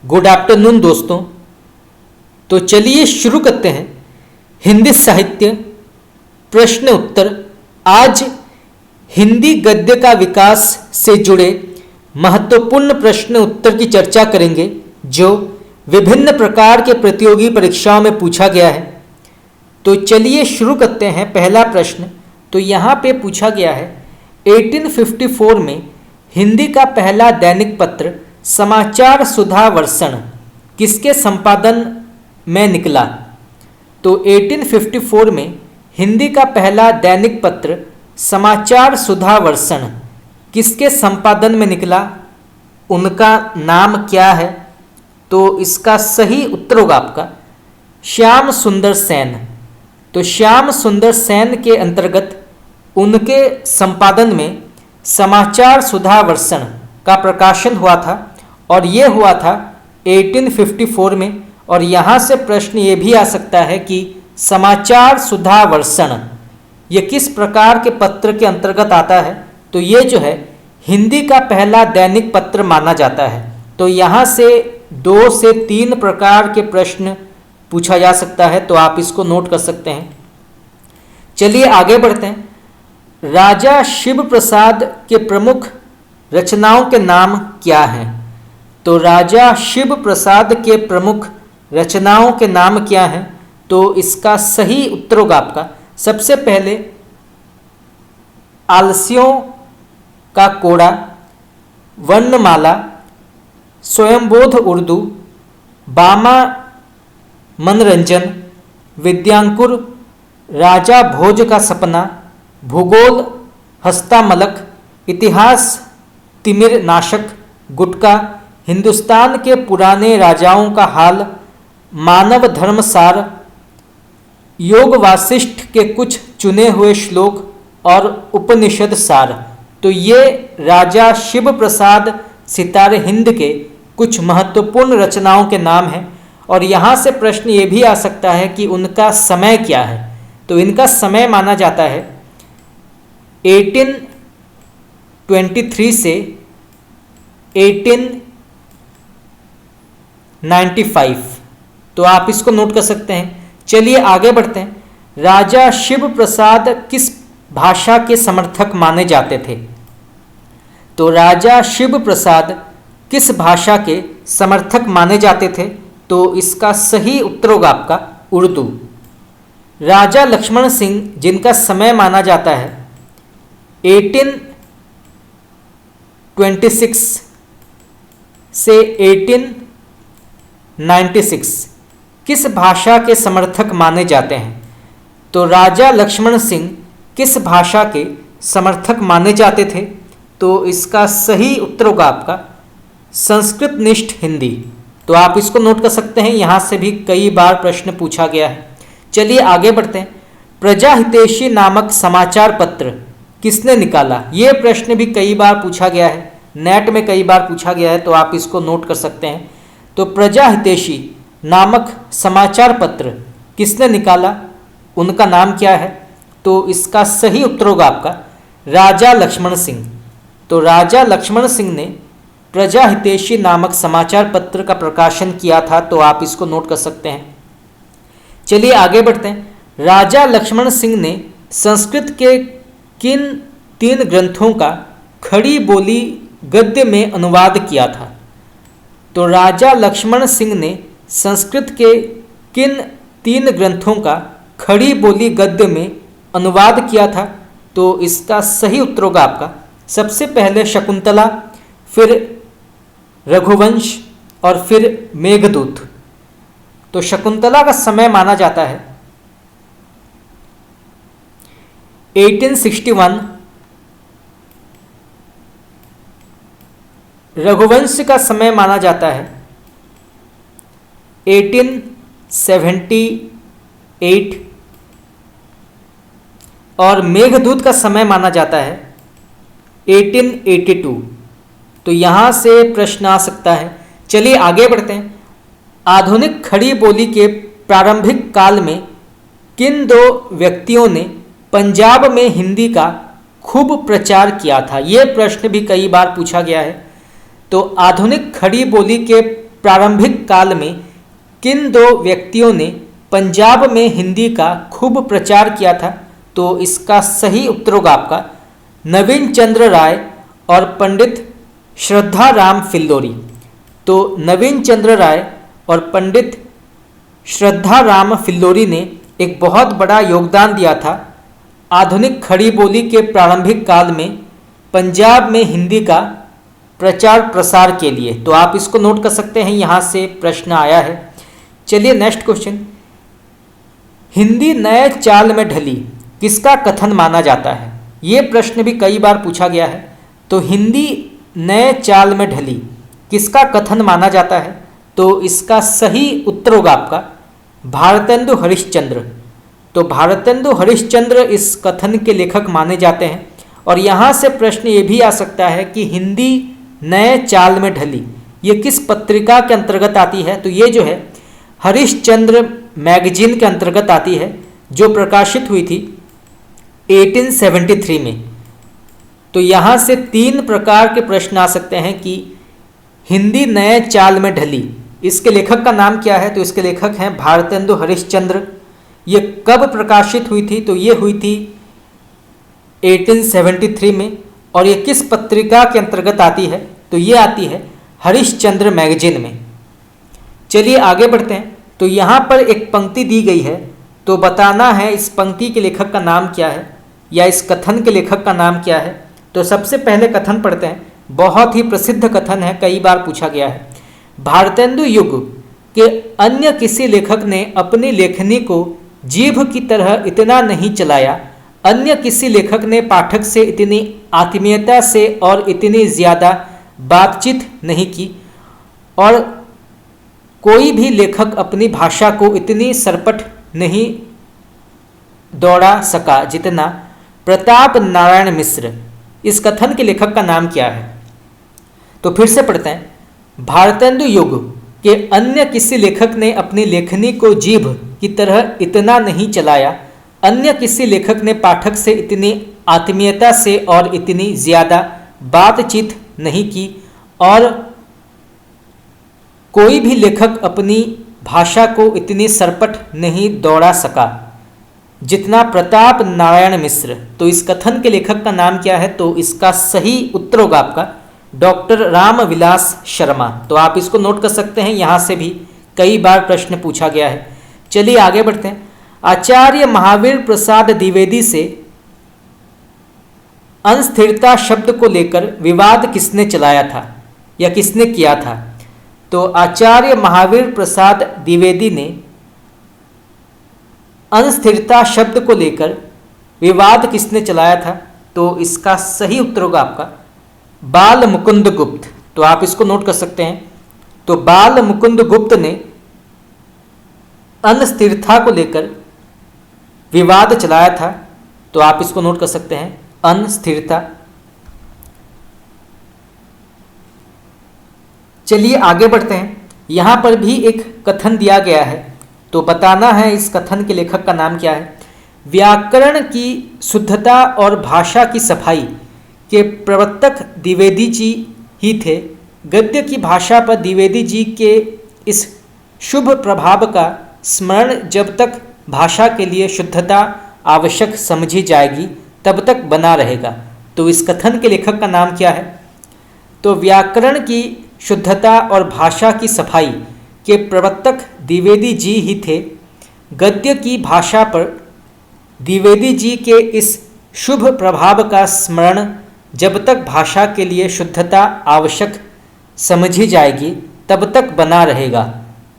Good afternoon दोस्तों। तो चलिए शुरू करते हैं हिंदी साहित्य प्रश्न उत्तर। आज हिंदी गद्य का विकास से जुड़े महत्वपूर्ण प्रश्न उत्तर की चर्चा करेंगे जो विभिन्न प्रकार के प्रतियोगी परीक्षाओं में पूछा गया है। तो चलिए शुरू करते हैं। पहला प्रश्न तो यहाँ पे पूछा गया है 1854 में हिंदी का पहला दैनिक पत्र समाचार सुधा वर्षण किसके संपादन में निकला। तो 1854 में हिंदी का पहला दैनिक पत्र समाचार सुधा वर्षण किसके संपादन में निकला, उनका नाम क्या है। तो इसका सही उत्तर होगा आपका श्याम सुंदर सेन। तो श्याम सुंदर सेन के अंतर्गत उनके संपादन में समाचार सुधा वर्षण का प्रकाशन हुआ था और ये हुआ था 1854 में। और यहाँ से प्रश्न ये भी आ सकता है कि समाचार सुधा वर्षण ये किस प्रकार के पत्र के अंतर्गत आता है। तो ये जो है हिंदी का पहला दैनिक पत्र माना जाता है। तो यहाँ से 2 से 3 प्रकार के प्रश्न पूछा जा सकता है, तो आप इसको नोट कर सकते हैं। चलिए आगे बढ़ते हैं। राजा शिव प्रसाद के प्रमुख रचनाओं के नाम क्या हैं। तो राजा शिव प्रसाद के प्रमुख रचनाओं के नाम क्या हैं। तो इसका सही उत्तर होगा आपका सबसे पहले आलसियों का कोड़ा, वर्णमाला, स्वयंबोध उर्दू, बामा मनोरंजन, विद्यांकुर, राजा भोज का सपना, भूगोल हस्तामलक, इतिहास तिमिर नाशक, गुटका, हिंदुस्तान के पुराने राजाओं का हाल, मानव धर्म सार, योग वासिष्ठ के कुछ चुने हुए श्लोक और उपनिषद सार। तो ये राजा शिव प्रसाद सितारे हिंद के कुछ महत्वपूर्ण रचनाओं के नाम हैं। और यहाँ से प्रश्न ये भी आ सकता है कि उनका समय क्या है। तो इनका समय माना जाता है 1823 से 1895। तो आप इसको नोट कर सकते हैं। चलिए आगे बढ़ते हैं। राजा शिव प्रसाद किस भाषा के समर्थक माने जाते थे। तो राजा शिव प्रसाद किस भाषा के समर्थक माने जाते थे। तो इसका सही उत्तर होगा आपका उर्दू। राजा लक्ष्मण सिंह जिनका समय माना जाता है 1826 से 1896 किस भाषा के समर्थक माने जाते हैं। तो राजा लक्ष्मण सिंह किस भाषा के समर्थक माने जाते थे। तो इसका सही उत्तर होगा आपका संस्कृत निष्ठ हिंदी। तो आप इसको नोट कर सकते हैं, यहाँ से भी कई बार प्रश्न पूछा गया है। चलिए आगे बढ़ते हैं। प्रजा हितैषी नामक समाचार पत्र किसने निकाला। ये प्रश्न भी कई बार पूछा गया है, नेट में कई बार पूछा गया है, तो आप इसको नोट कर सकते हैं। तो प्रजा हितैषी नामक समाचार पत्र किसने निकाला, उनका नाम क्या है। तो इसका सही उत्तर होगा आपका राजा लक्ष्मण सिंह। तो राजा लक्ष्मण सिंह ने प्रजा हितैषी नामक समाचार पत्र का प्रकाशन किया था। तो आप इसको नोट कर सकते हैं। चलिए आगे बढ़ते हैं। राजा लक्ष्मण सिंह ने संस्कृत के किन 3 ग्रंथों का खड़ी बोली गद्य में अनुवाद किया था। तो राजा लक्ष्मण सिंह ने संस्कृत के किन 3 ग्रंथों का खड़ी बोली गद्य में अनुवाद किया था। तो इसका सही उत्तर होगा आपका सबसे पहले शकुंतला, फिर रघुवंश और फिर मेघदूत। तो शकुंतला का समय माना जाता है 1861, रघुवंश का समय माना जाता है 1878 और मेघदूत का समय माना जाता है 1882। तो यहाँ से प्रश्न आ सकता है। चलिए आगे बढ़ते हैं। आधुनिक खड़ी बोली के प्रारंभिक काल में किन 2 व्यक्तियों ने पंजाब में हिंदी का खूब प्रचार किया था। ये प्रश्न भी कई बार पूछा गया है। तो आधुनिक खड़ी बोली के प्रारंभिक काल में किन दो व्यक्तियों ने पंजाब में हिंदी का खूब प्रचार किया था? तो इसका सही उत्तर होगा आपका नवीन चंद्र राय और पंडित श्रद्धाराम फिल्लोरी। तो नवीन चंद्र राय और पंडित श्रद्धाराम फिल्लोरी ने एक बहुत बड़ा योगदान दिया था आधुनिक खड़ी बोली के प्रारंभिक काल में पंजाब में हिंदी का प्रचार प्रसार के लिए। तो आप इसको नोट कर सकते हैं, यहाँ से प्रश्न आया है। चलिए नेक्स्ट क्वेश्चन, हिंदी नए चाल में ढली किसका कथन माना जाता है? ये प्रश्न भी कई बार पूछा गया है। तो हिंदी नए चाल में ढली किसका कथन माना जाता है? तो इसका सही उत्तर होगा आपका भारतेंदु हरिश्चंद्र। तो भारतेंदु हरिश्चंद्र इस कथन के लेखक माने जाते हैं। और यहाँ से प्रश्न ये भी आ सकता है कि हिंदी नए चाल में ढली ये किस पत्रिका के अंतर्गत आती है? तो ये जो है हरिश्चंद्र मैगजीन के अंतर्गत आती है, जो प्रकाशित हुई थी 1873 में। तो यहाँ से तीन प्रकार के प्रश्न आ सकते हैं कि हिंदी नए चाल में ढली, इसके लेखक का नाम क्या है? तो इसके लेखक हैं भारतेंदु हरिश्चंद्र। ये कब प्रकाशित हुई थी? तो ये हुई थी 1873 में। और ये किस पत्रिका के अंतर्गत आती है? तो ये आती है हरिश्चंद्र मैगजीन में। चलिए आगे बढ़ते हैं। तो यहाँ पर एक पंक्ति दी गई है, तो बताना है इस पंक्ति के लेखक का नाम क्या है या इस कथन के लेखक का नाम क्या है। तो सबसे पहले कथन पढ़ते हैं, बहुत ही प्रसिद्ध कथन है, कई बार पूछा गया है। भारतेंदु युग के अन्य किसी लेखक ने अपनी लेखनी को जीभ की तरह इतना नहीं चलाया, अन्य किसी लेखक ने पाठक से इतनी आत्मीयता से और इतनी ज़्यादा बातचीत नहीं की, और कोई भी लेखक अपनी भाषा को इतनी सरपट नहीं दौड़ा सका जितना प्रताप नारायण मिश्र। इस कथन के लेखक का नाम क्या है? तो फिर से पढ़ते हैं, भारतेंदु युग के अन्य किसी लेखक ने अपनी लेखनी को जीभ की तरह इतना नहीं चलाया, अन्य किसी लेखक ने पाठक से इतनी आत्मीयता से और इतनी ज़्यादा बातचीत नहीं की, और कोई भी लेखक अपनी भाषा को इतनी सरपट नहीं दौड़ा सका जितना प्रताप नारायण मिश्र। तो इस कथन के लेखक का नाम क्या है? तो इसका सही उत्तर होगा आपका डॉक्टर रामविलास शर्मा। तो आप इसको नोट कर सकते हैं, यहाँ से भी कई बार प्रश्न पूछा गया है। चलिए आगे बढ़ते हैं। आचार्य महावीर प्रसाद द्विवेदी से अस्थिरता शब्द को लेकर विवाद किसने चलाया था या किसने किया था? तो आचार्य महावीर प्रसाद द्विवेदी ने अस्थिरता शब्द को लेकर विवाद किसने चलाया था? तो इसका सही उत्तर होगा आपका बाल मुकुंद गुप्त। तो आप इसको नोट कर सकते हैं। तो बाल मुकुंद गुप्त ने अस्थिरता को लेकर विवाद चलाया था। तो आप इसको नोट कर सकते हैं, अस्थिरता। चलिए आगे बढ़ते हैं। यहाँ पर भी एक कथन दिया गया है, तो बताना है इस कथन के लेखक का नाम क्या है। व्याकरण की शुद्धता और भाषा की सफाई के प्रवर्तक द्विवेदी जी ही थे। गद्य की भाषा पर द्विवेदी जी के इस शुभ प्रभाव का स्मरण जब तक भाषा के लिए शुद्धता आवश्यक समझी जाएगी तब तक बना रहेगा। तो इस कथन के लेखक का नाम क्या है? तो व्याकरण की शुद्धता और भाषा की सफाई के प्रवर्तक द्विवेदी जी ही थे। गद्य की भाषा पर द्विवेदी जी के इस शुभ प्रभाव का स्मरण जब तक भाषा के लिए शुद्धता आवश्यक समझी जाएगी तब तक बना रहेगा।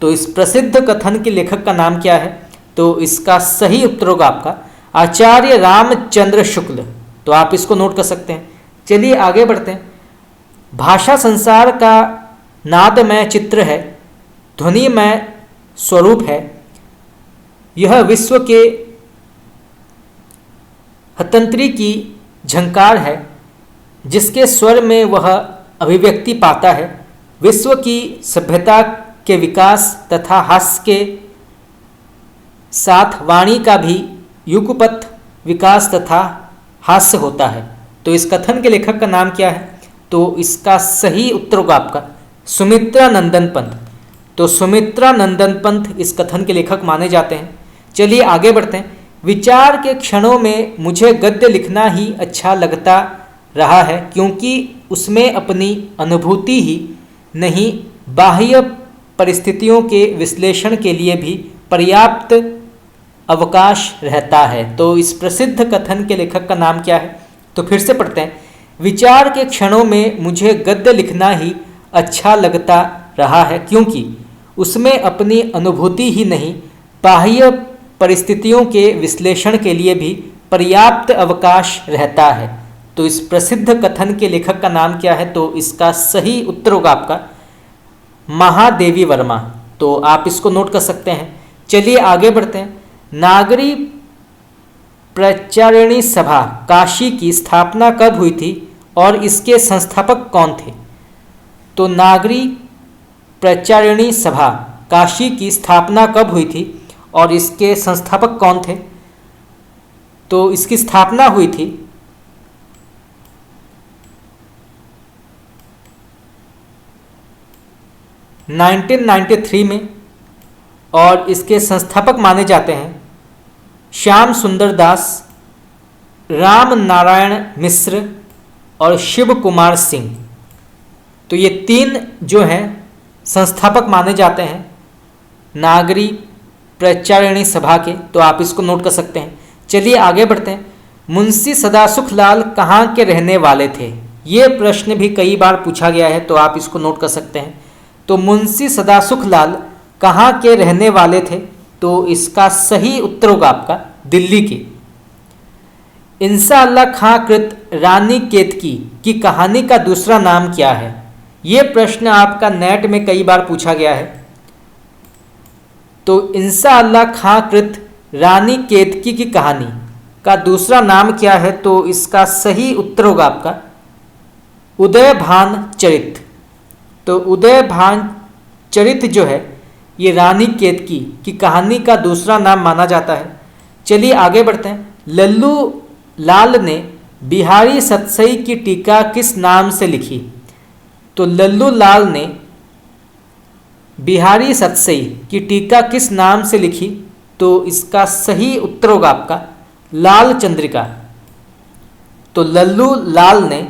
तो इस प्रसिद्ध कथन के लेखक का नाम क्या है? तो इसका सही उत्तर होगा आपका आचार्य रामचंद्र शुक्ल। तो आप इसको नोट कर सकते हैं। चलिए आगे बढ़ते हैं। भाषा संसार का नादमय चित्र है, ध्वनिमय स्वरूप है। यह विश्व के हतंत्री की झंकार है, जिसके स्वर में वह अभिव्यक्ति पाता है। विश्व की सभ्यता के विकास तथा हास्य के साथ वाणी का भी युगपत् विकास तथा हास्य होता है। तो इस कथन के लेखक का नाम क्या है? तो इसका सही उत्तर होगा आपका सुमित्रा नंदन पंत। तो सुमित्रा नंदन पंत इस कथन के लेखक माने जाते हैं। चलिए आगे बढ़ते हैं। विचार के क्षणों में मुझे गद्य लिखना ही अच्छा लगता रहा है, क्योंकि उसमें अपनी अनुभूति ही नहीं, बाह्य परिस्थितियों के विश्लेषण के लिए भी पर्याप्त अवकाश रहता है। तो इस प्रसिद्ध कथन के लेखक का नाम क्या है? तो फिर से पढ़ते हैं। विचार के क्षणों में मुझे गद्य लिखना ही अच्छा लगता रहा है, क्योंकि उसमें अपनी अनुभूति ही नहीं, बाह्य परिस्थितियों के विश्लेषण के लिए भी पर्याप्त अवकाश रहता है। तो इस प्रसिद्ध कथन के लेखक का नाम क्या है? तो इसका सही उत्तर होगा आपका महादेवी वर्मा। तो आप इसको नोट कर सकते हैं। चलिए आगे बढ़ते हैं। नागरी प्रचारिणी सभा काशी की स्थापना कब हुई थी और इसके संस्थापक कौन थे? तो नागरी प्रचारिणी सभा काशी की स्थापना कब हुई थी और इसके संस्थापक कौन थे? तो इसकी स्थापना हुई थी 1993 में और इसके संस्थापक माने जाते हैं श्याम सुंदर दास, राम नारायण मिश्र और शिव कुमार सिंह। तो ये तीन जो हैं संस्थापक माने जाते हैं नागरी प्रचारिणी सभा के। तो आप इसको नोट कर सकते हैं। चलिए आगे बढ़ते हैं। मुंशी सदासुख लाल कहाँ के रहने वाले थे? ये प्रश्न भी कई बार पूछा गया है, तो आप इसको नोट कर सकते हैं। तो मुंशी सदासुख लाल कहाँ के रहने वाले थे? तो इसका सही उत्तर होगा आपका दिल्ली के। इंशाअल्लाह खां कृत रानी केतकी की कहानी का दूसरा नाम क्या है? ये प्रश्न आपका नेट में कई बार पूछा गया है। तो इंशाअल्लाह खां कृत रानी केतकी की कहानी का दूसरा नाम क्या है? तो इसका सही उत्तर होगा आपका उदयभान चरित। तो उदयभान चरित जो है ये रानी केतकी की कहानी का दूसरा नाम माना जाता है। चलिए आगे बढ़ते हैं। लल्लू लाल ने बिहारी सतसई की टीका किस नाम से लिखी? तो लल्लू लाल ने बिहारी सतसई की टीका किस नाम से लिखी? तो इसका सही उत्तर होगा आपका लाल चंद्रिका। तो लल्लू लाल ने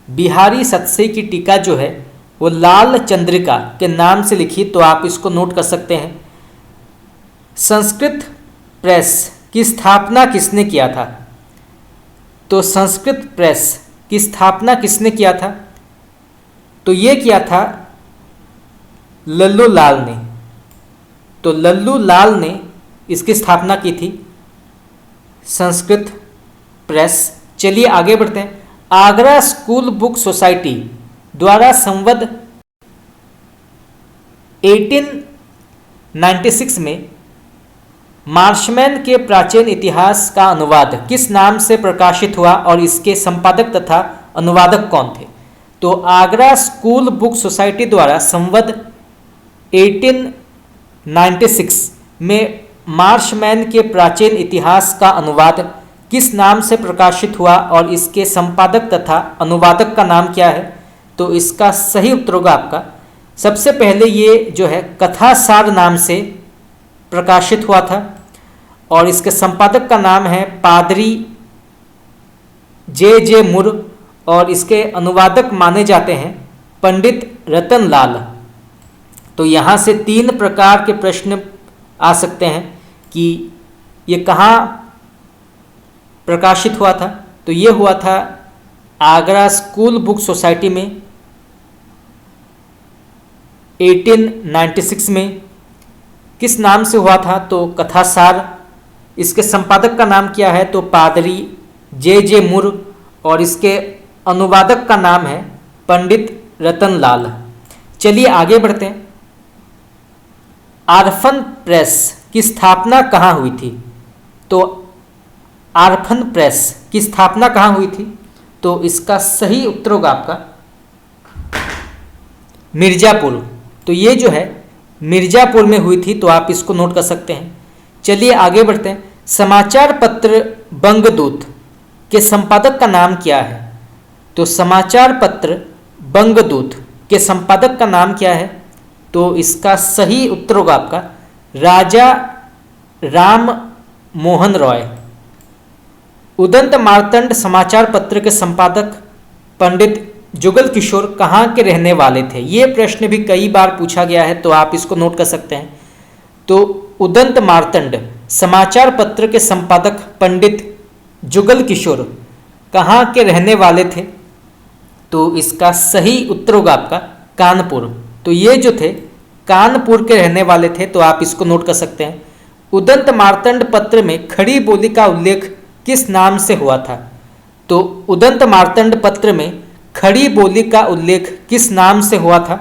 बिहारी सतसई की टीका जो है वो लाल चंद्रिका के नाम से लिखी। तो आप इसको नोट कर सकते हैं। संस्कृत प्रेस की स्थापना किसने किया था? तो संस्कृत प्रेस की स्थापना किसने किया था? तो ये किया था लल्लू लाल ने। तो लल्लू लाल ने इसकी स्थापना की थी संस्कृत प्रेस। चलिए आगे बढ़ते हैं। आगरा स्कूल बुक सोसाइटी द्वारा संवत 1896 में मार्शमैन के प्राचीन इतिहास का अनुवाद किस नाम से प्रकाशित हुआ और इसके संपादक तथा अनुवादक कौन थे? तो आगरा स्कूल बुक सोसाइटी द्वारा संवत 1896 में मार्शमैन के प्राचीन इतिहास का अनुवाद किस नाम से प्रकाशित हुआ और इसके संपादक तथा अनुवादक का नाम क्या है? तो इसका सही उत्तर होगा आपका सबसे पहले ये जो है कथासार नाम से प्रकाशित हुआ था और इसके संपादक का नाम है पादरी जे मुर और इसके अनुवादक माने जाते हैं पंडित रतन लाल। तो यहाँ से तीन प्रकार के प्रश्न आ सकते हैं कि ये कहाँ प्रकाशित हुआ था। तो ये हुआ था आगरा स्कूल बुक सोसाइटी में 1896 में। किस नाम से हुआ था? तो कथासार। इसके संपादक का नाम क्या है? तो पादरी जे मुर और इसके अनुवादक का नाम है पंडित रतन लाल। चलिए आगे बढ़ते हैं। आरफन प्रेस की स्थापना कहाँ हुई थी? तो आरफन प्रेस की स्थापना कहाँ हुई थी? तो इसका सही उत्तर होगा आपका मिर्ज़ापुर। तो ये जो है मिर्ज़ापुर में हुई थी। तो आप इसको नोट कर सकते हैं। चलिए आगे बढ़ते हैं। समाचार पत्र बंगदूत के संपादक का नाम क्या है? तो समाचार पत्र बंगदूत के संपादक का नाम क्या है? तो इसका सही उत्तर होगा आपका राजा राम मोहन रॉय। उदंत मार्तंड समाचार पत्र के संपादक पंडित जुगल किशोर कहाँ के रहने वाले थे? ये प्रश्न भी कई बार पूछा गया है, तो आप इसको नोट कर सकते हैं। तो उदंत मार्तंड समाचार पत्र के संपादक पंडित जुगल किशोर कहाँ के रहने वाले थे? तो इसका सही उत्तर होगा आपका कानपुर। तो ये जो थे कानपुर के रहने वाले थे, तो आप इसको नोट कर सकते हैं। उदंत मार्तंड पत्र में खड़ी बोली का उल्लेख किस नाम से हुआ था? तो उदंत मार्तंड पत्र में खड़ी बोली का उल्लेख किस नाम से हुआ था?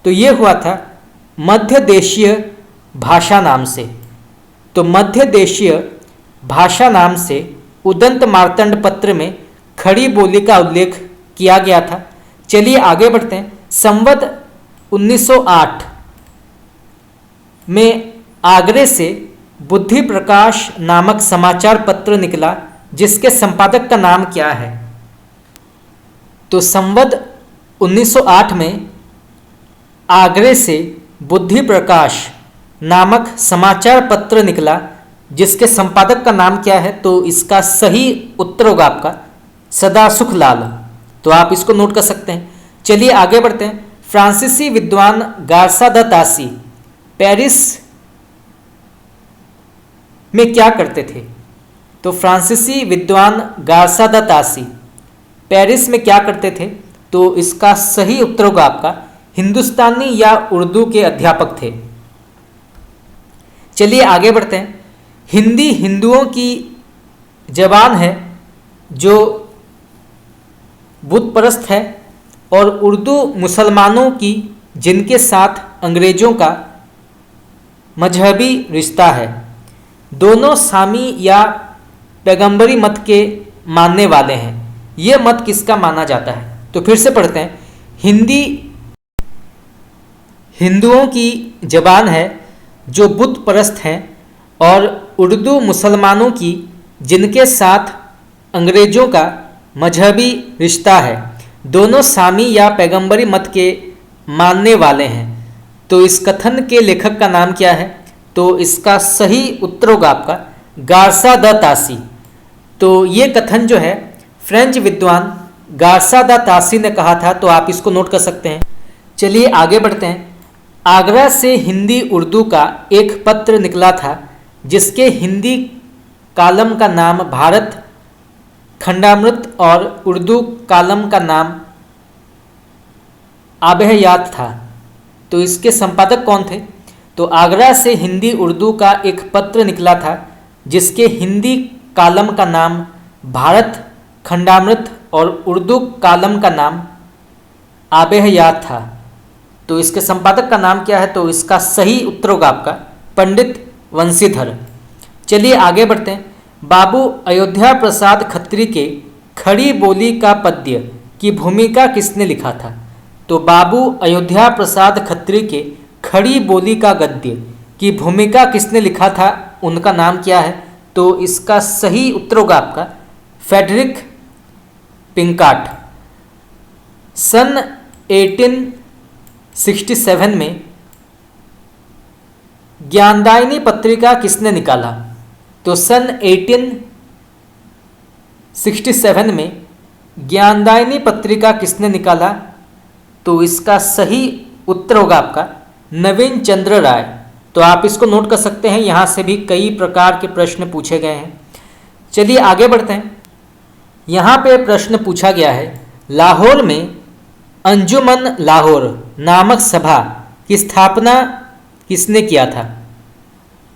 तो ये हुआ था मध्य देशीय भाषा नाम से। तो मध्य देशीय भाषा नाम से उदंत मार्तंड पत्र में खड़ी बोली का उल्लेख किया गया था। चलिए आगे बढ़ते हैं। संवत 1908 में आगरे से बुद्धि प्रकाश नामक समाचार पत्र निकला, जिसके संपादक का नाम क्या है? तो संवत 1908 में आगरे से बुद्धि प्रकाश नामक समाचार पत्र निकला, जिसके संपादक का नाम क्या है? तो इसका सही उत्तर होगा आपका सदासुख लाल। तो आप इसको नोट कर सकते हैं। चलिए आगे बढ़ते हैं। फ्रांसीसी विद्वान गार्सा द तासी पेरिस में क्या करते थे? तो फ्रांसीसी विद्वान गार्सा द तासी पेरिस में क्या करते थे? तो इसका सही उत्तर होगा आपका हिंदुस्तानी या उर्दू के अध्यापक थे। चलिए आगे बढ़ते हैं। हिंदी हिंदुओं की जबान है जो बुत परस्त है, और उर्दू मुसलमानों की जिनके साथ अंग्रेजों का मजहबी रिश्ता है। दोनों सामी या पैगंबरी मत के मानने वाले हैं। ये मत किसका माना जाता है? तो फिर से पढ़ते हैं। हिंदी हिंदुओं की जबान है जो बुत परस्त हैं, और उर्दू मुसलमानों की जिनके साथ अंग्रेजों का मजहबी रिश्ता है। दोनों सामी या पैगंबरी मत के मानने वाले हैं। तो इस कथन के लेखक का नाम क्या है? तो इसका सही उत्तर होगा आपका गार्सा द तासी। तो ये कथन जो है फ्रेंच विद्वान गार्सा द तासी ने कहा था। तो आप इसको नोट कर सकते हैं। चलिए आगे बढ़ते हैं। आगरा से हिंदी उर्दू का एक पत्र निकला था, जिसके हिंदी कालम का नाम भारत खंडामृत और उर्दू कालम का नाम आबहयात था। तो इसके संपादक कौन थे? तो आगरा से हिंदी उर्दू का एक पत्र निकला था, जिसके हिंदी कालम का नाम भारत खंडामृत और उर्दू कालम का नाम आबहयात था। तो इसके संपादक का नाम क्या है? तो इसका सही उत्तर होगा आपका पंडित वंशीधर। चलिए आगे बढ़ते हैं। बाबू अयोध्या प्रसाद खत्री के खड़ी बोली का पद्य की भूमिका किसने लिखा था? तो बाबू अयोध्या प्रसाद खत्री के खड़ी बोली का गद्य की भूमिका किसने लिखा था? उनका नाम क्या है? तो इसका सही उत्तर होगा आपका फ्रेडरिक पिंकाट। सन 1867 में ज्ञानदायिनी पत्रिका किसने निकाला? तो सन 1867 में ज्ञानदायिनी पत्रिका किसने निकाला? तो इसका सही उत्तर होगा आपका नवीन चंद्र राय। तो आप इसको नोट कर सकते हैं। यहाँ से भी कई प्रकार के प्रश्न पूछे गए हैं। चलिए आगे बढ़ते हैं। यहाँ पे प्रश्न पूछा गया है, लाहौर में अंजुमन लाहौर नामक सभा की स्थापना किसने किया था?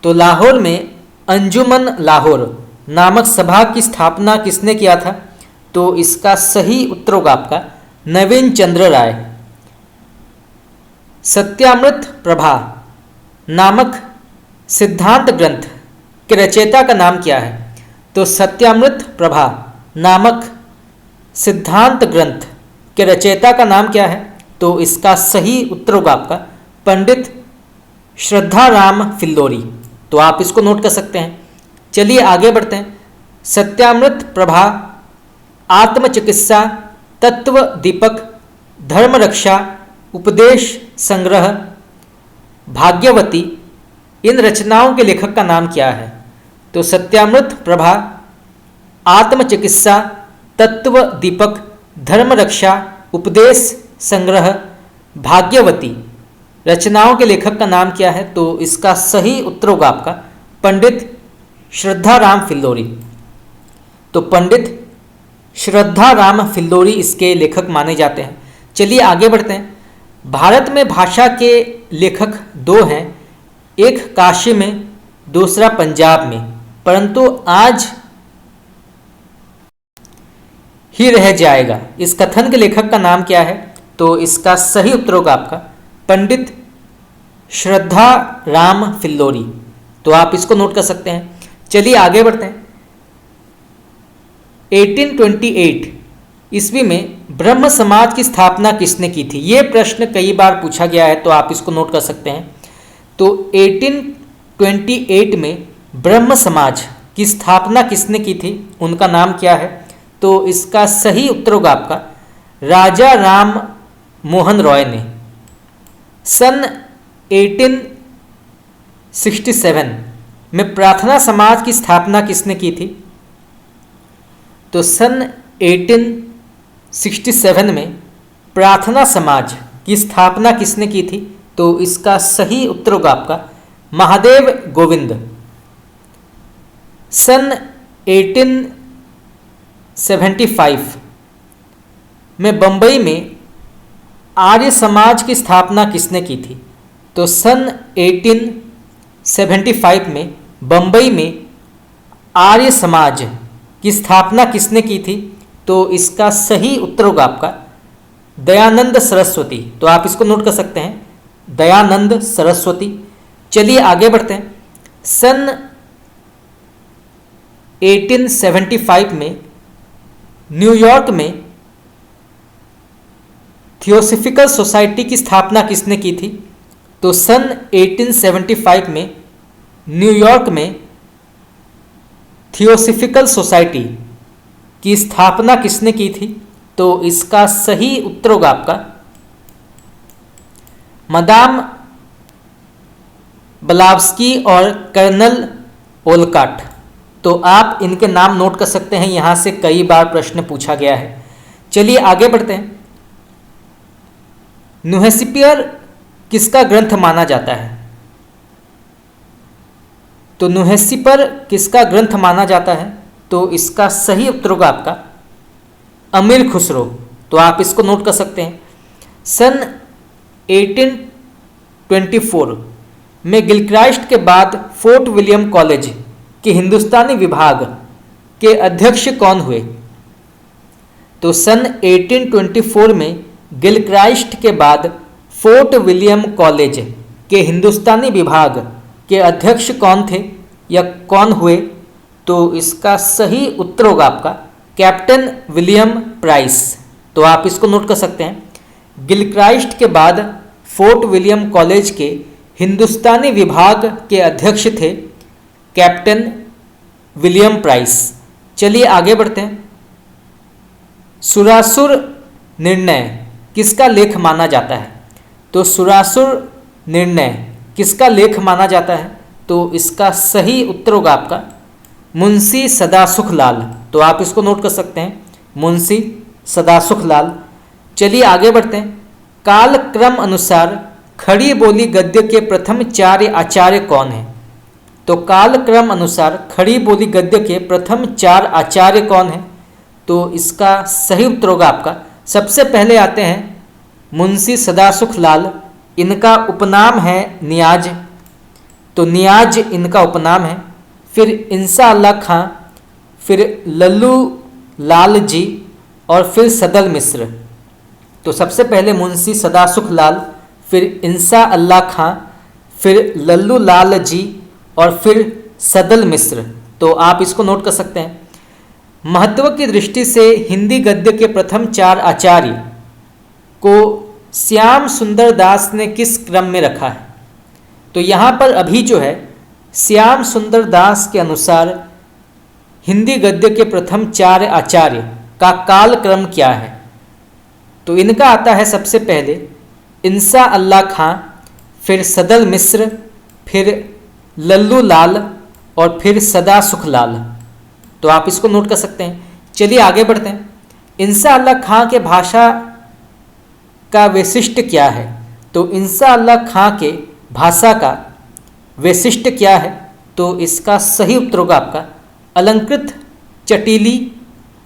तो लाहौर में अंजुमन लाहौर नामक सभा की स्थापना किसने किया था? तो इसका सही उत्तर होगा आपका नवीन चंद्र राय। सत्यामृत प्रभा नामक सिद्धांत ग्रंथ के रचयिता का नाम क्या है? तो सत्यामृत प्रभा नामक सिद्धांत ग्रंथ के रचयिता का नाम क्या है? तो इसका सही उत्तर होगा आपका पंडित श्रद्धाराम फिल्लोरी। तो आप इसको नोट कर सकते हैं। चलिए आगे बढ़ते हैं। सत्यामृत प्रभा, आत्मचिकित्सा, तत्व दीपक, धर्म रक्षा, उपदेश संग्रह, भाग्यवती, इन रचनाओं के लेखक का नाम क्या है? तो सत्यामृत प्रभा, आत्मचिकित्सा, तत्व दीपक, धर्म रक्षा, उपदेश संग्रह, भाग्यवती रचनाओं के लेखक का नाम क्या है? तो इसका सही उत्तर होगा आपका पंडित श्रद्धाराम फिल्लोरी। तो पंडित श्रद्धाराम फिल्लोरी इसके लेखक माने जाते हैं। चलिए आगे बढ़ते हैं। भारत में भाषा के लेखक दो हैं, एक काशी में, दूसरा पंजाब में, परंतु आज ही रह जाएगा। इस कथन के लेखक का नाम क्या है? तो इसका सही उत्तर होगा आपका पंडित श्रद्धाराम फिल्लोरी। तो आप इसको नोट कर सकते हैं। चलिए आगे बढ़ते हैं। 1828 ईस्वी में ब्रह्म समाज की स्थापना किसने की थी? ये प्रश्न कई बार पूछा गया है, तो आप इसको नोट कर सकते हैं। तो 1828 में ब्रह्म समाज की स्थापना किसने की थी? उनका नाम क्या है? तो इसका सही उत्तर होगा आपका राजा राम मोहन रॉय ने। सन 1867 में प्रार्थना समाज की स्थापना किसने की थी? तो सन 1867 में प्रार्थना समाज की स्थापना किसने की थी? तो इसका सही उत्तर होगा आपका महादेव गोविंद। सन 1875 में बंबई में आर्य समाज की स्थापना किसने की थी? तो सन 1875 में बंबई में आर्य समाज की स्थापना किसने की थी? तो इसका सही उत्तर होगा आपका दयानंद सरस्वती। तो आप इसको नोट कर सकते हैं, दयानंद सरस्वती। चलिए आगे बढ़ते हैं। सन 1875 में न्यूयॉर्क में थियोसॉफिकल सोसाइटी की स्थापना किसने की थी? तो सन 1875 में न्यूयॉर्क में थियोसॉफिकल सोसाइटी की स्थापना किसने की थी? तो इसका सही उत्तर होगा आपका मदाम ब्लावस्की और कर्नल ओलकाट। तो आप इनके नाम नोट कर सकते हैं, यहां से कई बार प्रश्न पूछा गया है। चलिए आगे बढ़ते हैं। न्यूहेसिपियर किसका ग्रंथ माना जाता है? तो न्यूहेसिपर किसका ग्रंथ माना जाता है? तो इसका सही उत्तर होगा आपका अमीर खुसरो। तो आप इसको नोट कर सकते हैं। सन 1824 में गिलक्राइस्ट के बाद फोर्ट विलियम कॉलेज के हिंदुस्तानी विभाग के अध्यक्ष कौन हुए? तो सन 1824 में गिलक्राइस्ट के बाद फोर्ट विलियम कॉलेज के हिंदुस्तानी विभाग के अध्यक्ष कौन थे या कौन हुए? तो इसका सही उत्तर होगा आपका कैप्टन विलियम प्राइस। तो आप इसको नोट कर सकते हैं। गिलक्राइस्ट के बाद फोर्ट विलियम कॉलेज के हिंदुस्तानी विभाग के अध्यक्ष थे कैप्टन विलियम प्राइस। चलिए आगे बढ़ते हैं। सुरासुर निर्णय किसका लेख माना जाता है? तो सुरासुर निर्णय किसका लेख माना जाता है? तो इसका सही उत्तर होगा आपका मुंशी सदासुख लाल। तो आप इसको नोट कर सकते हैं, मुंशी सदासुख लाल। चलिए आगे बढ़ते हैं। काल क्रम अनुसार खड़ी बोली गद्य के प्रथम 4 आचार्य कौन हैं? तो काल क्रम अनुसार खड़ी बोली गद्य के प्रथम 4 आचार्य कौन हैं? तो इसका सही उत्तर होगा आपका सबसे पहले आते हैं मुंशी सदासुख लाल। इनका उपनाम है नियाज। तो नियाज इनका उपनाम है। फिर इंसा अल्लाह खां, फिर लल्लू लाल जी और फिर सदल मिश्र। तो सबसे पहले मुंशी सदासुख लाल, फिर इंसा अल्लाह खां, फिर लल्लू लाल जी और फिर सदल मिश्र। तो आप इसको नोट कर सकते हैं। महत्व की दृष्टि से हिंदी गद्य के प्रथम 4 आचार्य को श्याम सुंदर दास ने किस क्रम में रखा है? तो यहाँ पर अभी जो है श्याम सुंदर दास के अनुसार हिंदी गद्य के प्रथम 4 आचार्य का काल क्रम क्या है? तो इनका आता है सबसे पहले इंसा अल्लाह खां, फिर सदल मिश्र, फिर लल्लू लाल और फिर सदा सुख लाल। तो आप इसको नोट कर सकते हैं। चलिए आगे बढ़ते हैं। इंसा अल्लाह खां के भाषा का वैशिष्ट्य क्या है? तो इंसा अल्लाह खां के भाषा का वैशिष्ट्य क्या है? तो इसका सही उत्तर होगा आपका अलंकृत, चटीली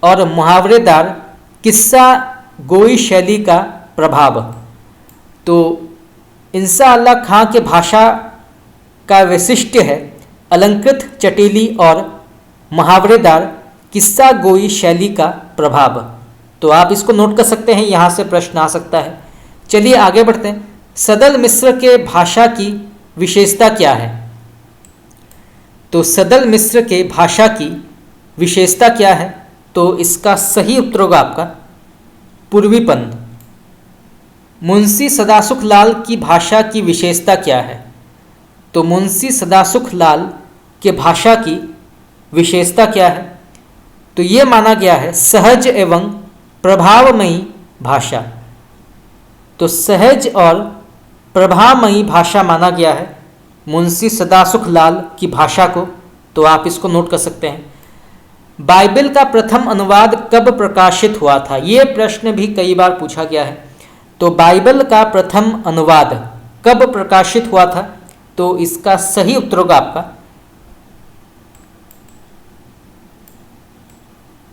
और मुहावरेदार किस्सा गोई शैली का प्रभाव। तो इंसा अल्लाह खां के भाषा का वैशिष्ट्य है अलंकृत, चटीली और मुहावरेदार किस्सा गोई शैली का प्रभाव। तो आप इसको नोट कर सकते हैं, यहाँ से प्रश्न आ सकता है। चलिए आगे बढ़ते हैं। सदल मिश्र के भाषा की विशेषता क्या है? तो सदल मिश्र के भाषा की विशेषता क्या है? तो इसका सही उत्तर होगा आपका पूर्वीपन। मुंशी सदासुख लाल की भाषा की विशेषता क्या है? तो मुंशी सदासुख लाल के भाषा की विशेषता क्या है? तो ये माना गया है सहज एवं प्रभावमयी भाषा। तो सहज और प्रभावमयी भाषा माना गया है मुंशी सदासुख लाल की भाषा को। तो आप इसको नोट कर सकते हैं। बाइबल का प्रथम अनुवाद कब प्रकाशित हुआ था? ये प्रश्न भी कई बार पूछा गया है। तो बाइबल का प्रथम अनुवाद कब प्रकाशित हुआ था? तो इसका सही उत्तर होगा आपका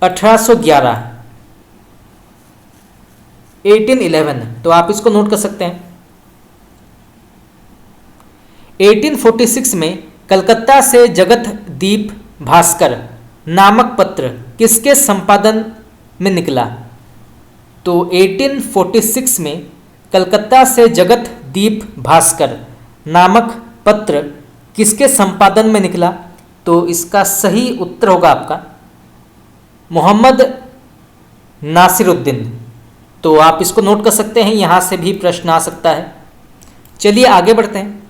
1811, 1811। तो आप इसको नोट कर सकते हैं। 1846 में कलकत्ता से जगत दीप भास्कर नामक पत्र किसके संपादन में निकला? तो 1846 में कलकत्ता से जगत दीप भास्कर नामक पत्र किसके संपादन में निकला? तो इसका सही उत्तर होगा आपका मोहम्मद नासिरुद्दीन। तो आप इसको नोट कर सकते हैं, यहाँ से भी प्रश्न आ सकता है। चलिए आगे बढ़ते हैं।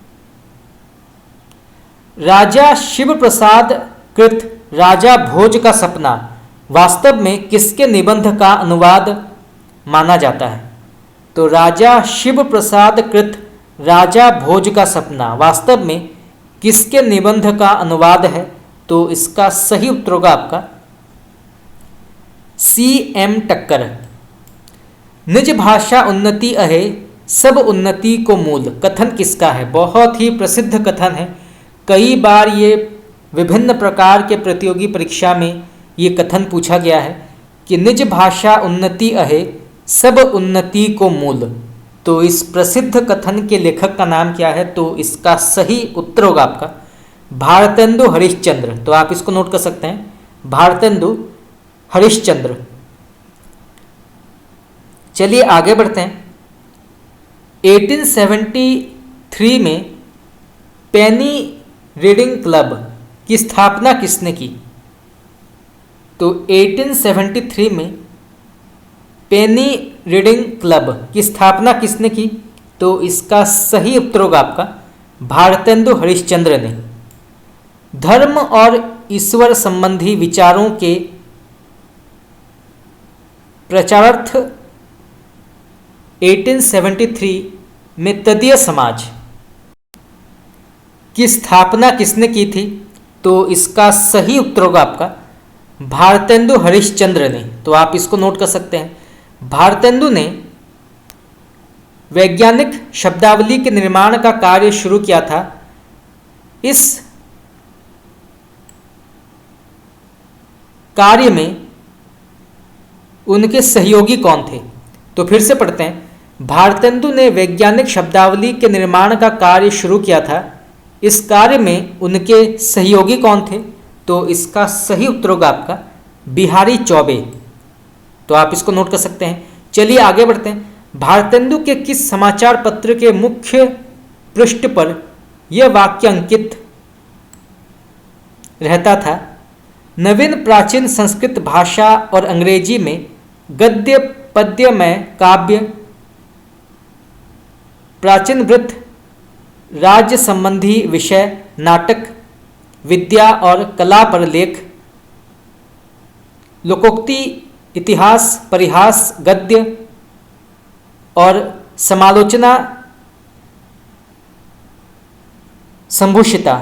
राजा शिव प्रसाद कृत राजा भोज का सपना वास्तव में किसके निबंध का अनुवाद माना जाता है? तो राजा शिव प्रसाद कृत राजा भोज का सपना वास्तव में किसके निबंध का अनुवाद है? तो इसका सही उत्तर होगा आपका C.M. टक्कर। निज भाषा उन्नति अहे सब उन्नति को मूल कथन किसका है? बहुत ही प्रसिद्ध कथन है। कई बार ये विभिन्न प्रकार के प्रतियोगी परीक्षा में ये कथन पूछा गया है कि निज भाषा उन्नति अहे सब उन्नति को मूल। तो इस प्रसिद्ध कथन के लेखक का नाम क्या है? तो इसका सही उत्तर होगा आपका भारतेंदु हरिश्चंद्र। तो आप इसको नोट कर सकते हैं, भारतेंदु हरिश्चंद्र। चलिए आगे बढ़ते हैं। 1873 में पेनी रीडिंग क्लब की स्थापना किसने की? तो 1873 में पेनी रीडिंग क्लब की स्थापना किसने की? तो इसका सही उत्तर होगा आपका भारतेंदु हरिश्चंद्र ने। धर्म और ईश्वर संबंधी विचारों के प्रचारार्थ 1873 में तदीय समाज की स्थापना किसने की थी? तो इसका सही उत्तर होगा आपका भारतेंदु हरिश्चंद्र ने। तो आप इसको नोट कर सकते हैं। भारतेंदु ने वैज्ञानिक शब्दावली के निर्माण का कार्य शुरू किया था। इस कार्य में उनके सहयोगी कौन थे? तो फिर से पढ़ते हैं। भारतेंदु ने वैज्ञानिक शब्दावली के निर्माण का कार्य शुरू किया था। इस कार्य में उनके सहयोगी कौन थे? तो इसका सही उत्तर होगा आपका बिहारी चौबे। तो आप इसको नोट कर सकते हैं। चलिए आगे बढ़ते हैं। भारतेंदु के किस समाचार पत्र के मुख्य पृष्ठ पर यह वाक्य अंकित रहता था? नवीन प्राचीन संस्कृत भाषा और अंग्रेजी में गद्य पद्यमय काव्य, प्राचीन वृत्त, राज्य संबंधी विषय, नाटक, विद्या और कला पर लेख, लोकोक्ति, इतिहास, परिहास, गद्य और समालोचना संभूषिता।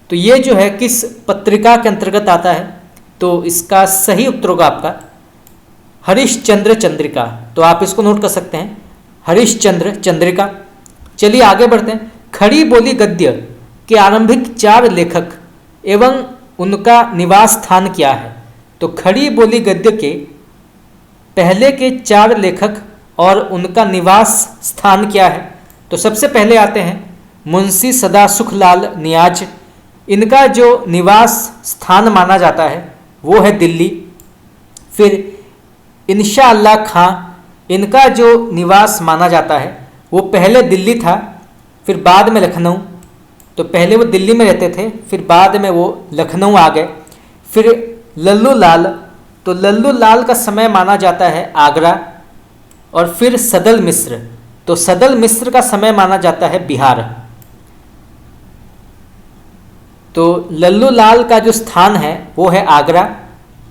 तो ये जो है किस पत्रिका के अंतर्गत आता है? तो इसका सही उत्तर होगा आपका हरिश्चंद्र चंद्रिका। तो आप इसको नोट कर सकते हैं, हरिश्चंद्र चंद्रिका। चलिए आगे बढ़ते हैं। खड़ी बोली गद्य के आरंभिक 4 लेखक एवं उनका निवास स्थान क्या है? तो खड़ी बोली गद्य के पहले के 4 लेखक और उनका निवास स्थान क्या है? तो सबसे पहले आते हैं मुंशी सदासुखलाल नियाज। इनका जो निवास स्थान माना जाता है वो है दिल्ली। फिर इंशा अल्लाह खां, इनका जो निवास माना जाता है वो पहले दिल्ली था, फिर बाद में लखनऊ। तो पहले वो दिल्ली में रहते थे, फिर बाद में वो लखनऊ आ गए। फिर लल्लू लाल, तो लल्लू लाल का समय माना जाता है आगरा। और फिर सदल मिश्र, तो सदल मिश्र का समय माना जाता है बिहार। तो लल्लू लाल का जो स्थान है वो है आगरा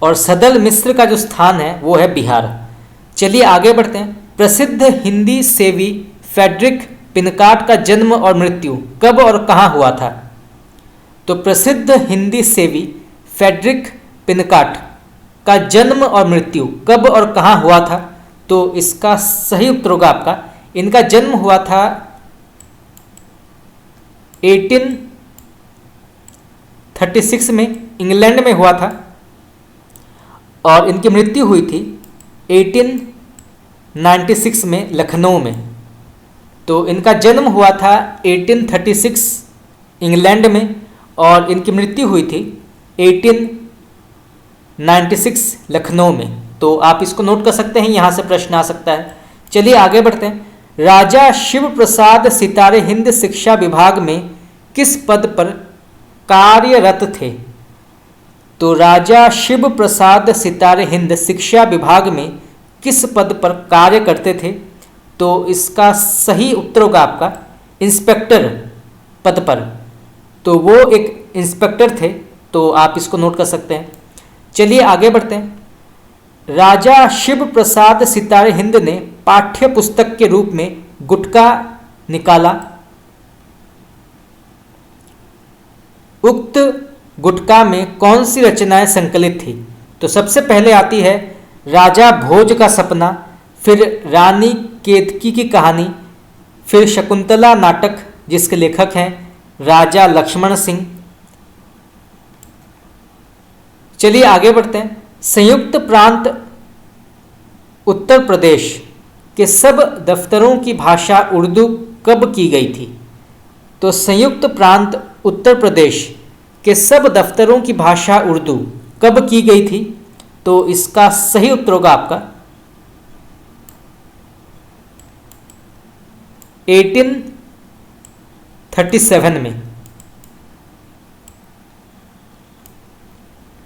और सदल मिश्र का जो स्थान है वो है बिहार। चलिए आगे बढ़ते हैं। प्रसिद्ध हिंदी सेवी फ्रेडरिक पिनकाट का जन्म और मृत्यु कब और कहाँ हुआ था? तो प्रसिद्ध हिंदी सेवी फ्रेडरिक पिनकाट का जन्म और मृत्यु कब और कहाँ हुआ था? तो इसका सही उत्तर होगा आपका, इनका जन्म हुआ था 1836 में, इंग्लैंड में हुआ था। और इनकी मृत्यु हुई थी 1896 में लखनऊ में। तो इनका जन्म हुआ था 1836 इंग्लैंड में और इनकी मृत्यु हुई थी 1896 लखनऊ में। तो आप इसको नोट कर सकते हैं, यहाँ से प्रश्न आ सकता है। चलिए आगे बढ़ते हैं। राजा शिव प्रसाद सितारे हिंद शिक्षा विभाग में किस पद पर कार्यरत थे? तो राजा शिव प्रसाद सितारे हिंद शिक्षा विभाग में किस पद पर कार्य करते थे? तो इसका सही उत्तर होगा आपका इंस्पेक्टर पद पर। तो वो एक इंस्पेक्टर थे, तो आप इसको नोट कर सकते हैं। चलिए आगे बढ़ते हैं। राजा शिव प्रसाद सितारे हिंद ने पाठ्य पुस्तक के रूप में गुटका निकाला। उक्त गुटका में कौन सी रचनाएं संकलित थी? तो सबसे पहले आती है राजा भोज का सपना, फिर रानी केतकी की कहानी, फिर शकुंतला नाटक जिसके लेखक हैं राजा लक्ष्मण सिंह। चलिए आगे बढ़ते हैं। संयुक्त प्रांत उत्तर प्रदेश के सब दफ्तरों की भाषा उर्दू कब की गई थी? तो संयुक्त प्रांत उत्तर प्रदेश के सब दफ्तरों की भाषा उर्दू कब की गई थी? तो इसका सही उत्तर होगा आपका 1837 में।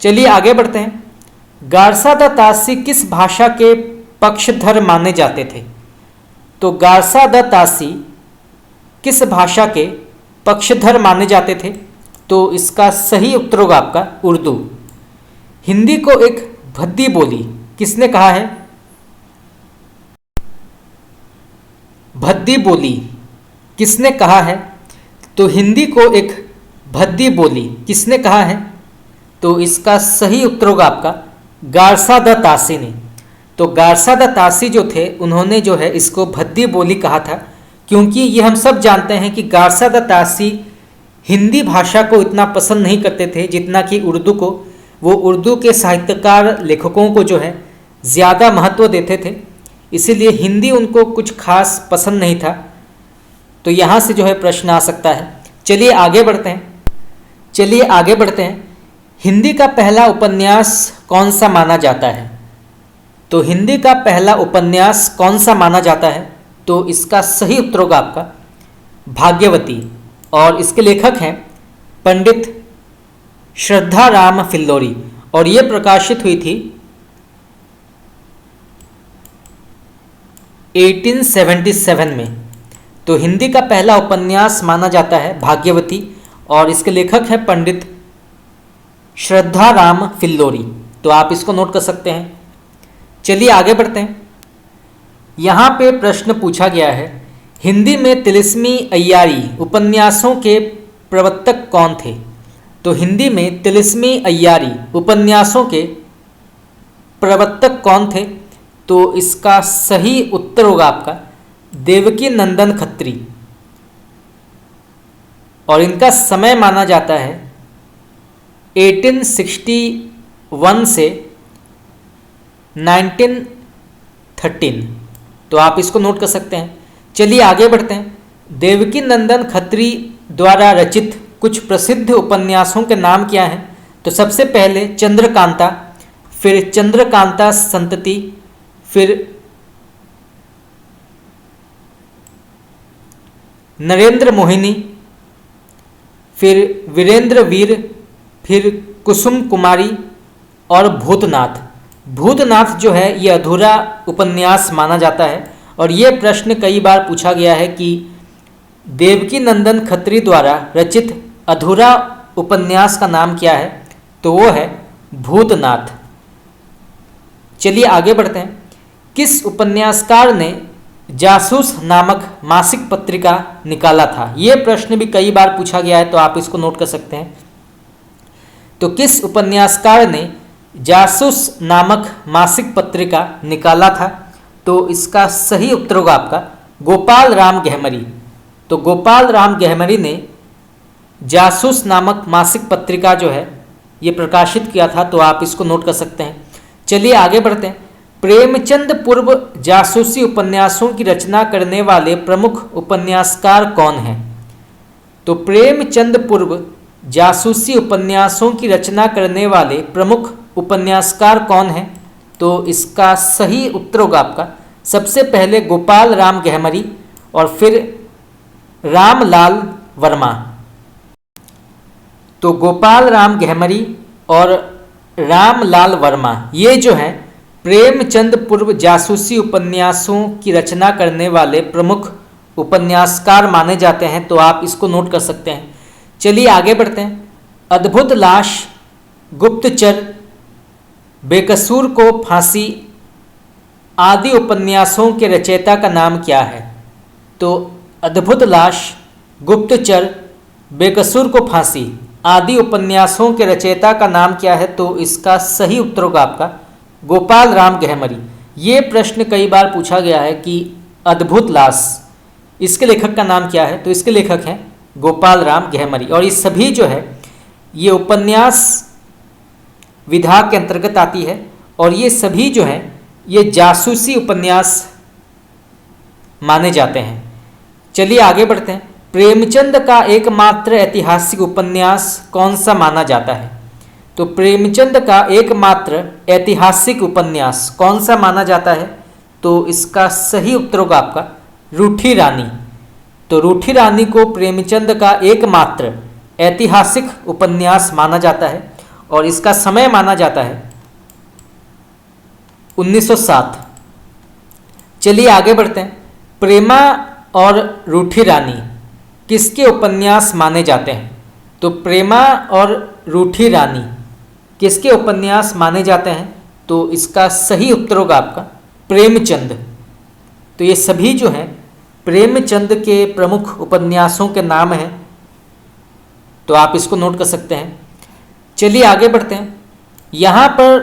चलिए आगे बढ़ते हैं। गारसा द तासी किस भाषा के पक्षधर माने जाते थे? तो गारसा द तासी किस भाषा के पक्षधर माने जाते थे? तो इसका सही उत्तर होगा आपका उर्दू। हिंदी को एक भद्दी बोली किसने कहा है? भद्दी बोली किसने कहा है? तो हिंदी को एक भद्दी बोली किसने कहा है? तो इसका सही उत्तर होगा आपका गारसा द तासी ने। तो गारसा द तासी जो थे उन्होंने जो है इसको भद्दी बोली कहा था, क्योंकि ये हम सब जानते हैं कि गारसा द तासी हिंदी भाषा को इतना पसंद नहीं करते थे जितना कि उर्दू को। वो उर्दू के साहित्यकार लेखकों को जो है ज़्यादा महत्व देते थे, इसीलिए हिंदी उनको कुछ खास पसंद नहीं था। तो यहाँ से जो है प्रश्न आ सकता है। चलिए आगे बढ़ते हैं। हिंदी का पहला उपन्यास कौन सा माना जाता है? तो हिंदी का पहला उपन्यास कौन सा माना जाता है? तो इसका सही उत्तर होगा आपका भाग्यवती और इसके लेखक हैं पंडित श्रद्धा राम फिल्लोरी और ये प्रकाशित हुई थी 1877 में। तो हिंदी का पहला उपन्यास माना जाता है भाग्यवती और इसके लेखक हैं पंडित श्रद्धा राम फिल्लोरी। तो आप इसको नोट कर सकते हैं। चलिए आगे बढ़ते हैं। यहाँ पे प्रश्न पूछा गया है, हिंदी में तिलिस्मी अय्यारी उपन्यासों के प्रवर्तक कौन थे? तो हिंदी में तिलिस्मी अय्यारी उपन्यासों के प्रवर्तक कौन थे? तो इसका सही उत्तर होगा आपका देवकी नंदन खत्री, और इनका समय माना जाता है 1861 से 1913। तो आप इसको नोट कर सकते हैं। चलिए आगे बढ़ते हैं। देवकी नंदन खत्री द्वारा रचित कुछ प्रसिद्ध उपन्यासों के नाम क्या हैं? तो सबसे पहले चंद्रकांता, फिर चंद्रकांता संतति, फिर नरेंद्र मोहिनी, फिर वीरेंद्र वीर, फिर कुसुम कुमारी और भूतनाथ। भूतनाथ जो है ये अधूरा उपन्यास माना जाता है, और ये प्रश्न कई बार पूछा गया है कि देवकी नंदन खत्री द्वारा रचित अधूरा उपन्यास का नाम क्या है? तो वो है भूतनाथ। चलिए आगे बढ़ते हैं। किस उपन्यासकार ने जासूस नामक मासिक पत्रिका निकाला था? ये प्रश्न भी कई बार पूछा गया है, तो आप इसको नोट कर सकते हैं। तो किस उपन्यासकार ने जासूस नामक मासिक पत्रिका निकाला था? तो इसका सही उत्तर होगा आपका गोपाल राम गहमरी। तो गोपाल राम गहमरी ने जासूस नामक मासिक पत्रिका जो है ये प्रकाशित किया था, तो आप इसको नोट कर सकते हैं। चलिए आगे बढ़ते हैं। प्रेमचंद पूर्व जासूसी उपन्यासों की रचना करने वाले प्रमुख उपन्यासकार कौन हैं? तो प्रेमचंद पूर्व जासूसी उपन्यासों की रचना करने वाले प्रमुख उपन्यासकार कौन हैं? तो इसका सही उत्तर होगा आपका सबसे पहले गोपाल राम गहमरी और फिर रामलाल वर्मा। तो गोपाल राम गहमरी और रामलाल वर्मा ये जो हैं प्रेमचंद पूर्व जासूसी उपन्यासों की रचना करने वाले प्रमुख उपन्यासकार माने जाते हैं, तो आप इसको नोट कर सकते हैं। चलिए आगे बढ़ते हैं। अद्भुत लाश, गुप्तचर, बेकसूर को फांसी आदि उपन्यासों के रचयिता का नाम क्या है? तो अद्भुत लाश, गुप्तचर, बेकसूर को फांसी आदि उपन्यासों के रचयिता का नाम क्या है? तो इसका सही उत्तर होगा आपका गोपाल राम गहमरी। ये प्रश्न कई बार पूछा गया है कि अद्भुत लाश इसके लेखक का नाम क्या है? तो इसके लेखक हैं गोपाल राम गहमरी, और ये सभी जो है ये उपन्यास विधा के अंतर्गत आती है, और ये सभी जो हैं ये जासूसी उपन्यास माने जाते हैं। चलिए आगे बढ़ते हैं। प्रेमचंद का एकमात्र ऐतिहासिक उपन्यास कौन सा माना जाता है? तो प्रेमचंद का एकमात्र ऐतिहासिक उपन्यास कौन सा माना जाता है? तो इसका सही उत्तर होगा आपका रूठी रानी। तो रूठी रानी को प्रेमचंद का एकमात्र ऐतिहासिक उपन्यास माना जाता है, और इसका समय माना जाता है 1907। चलिए आगे बढ़ते हैं। प्रेमा और रूठी रानी किसके उपन्यास माने जाते हैं? तो प्रेमा और रूठी रानी किसके उपन्यास माने जाते हैं? तो इसका सही उत्तर होगा आपका प्रेमचंद। तो ये सभी जो हैं प्रेमचंद के प्रमुख उपन्यासों के नाम हैं, तो आप इसको नोट कर सकते हैं। चलिए आगे बढ़ते हैं। यहाँ पर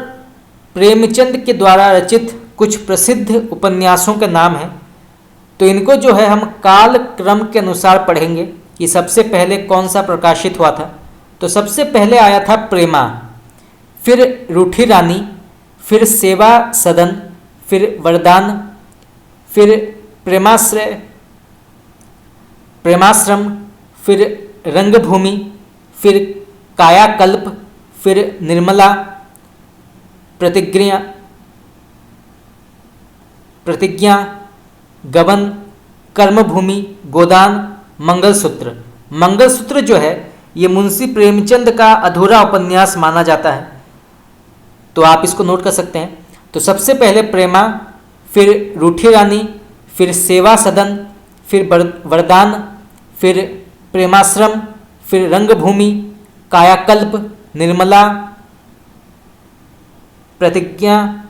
प्रेमचंद के द्वारा रचित कुछ प्रसिद्ध उपन्यासों के नाम हैं, तो इनको जो है हम काल क्रम के अनुसार पढ़ेंगे कि सबसे पहले कौन सा प्रकाशित हुआ था। तो सबसे पहले आया था प्रेमा, फिर रूठी रानी, फिर सेवा सदन, फिर वरदान, फिर प्रेमाश्रम, फिर रंगभूमि, फिर कायाकल्प, फिर निर्मला, प्रतिज्ञा, गबन, कर्मभूमि, गोदान, मंगलसूत्र। मंगलसूत्र जो है ये मुंशी प्रेमचंद का अधूरा उपन्यास माना जाता है, तो आप इसको नोट कर सकते हैं। तो सबसे पहले प्रेमा, फिर रूठी रानी, फिर सेवा सदन, फिर वरदान, फिर प्रेमाश्रम, फिर रंगभूमि, कायाकल्प, निर्मला, प्रतिज्ञा,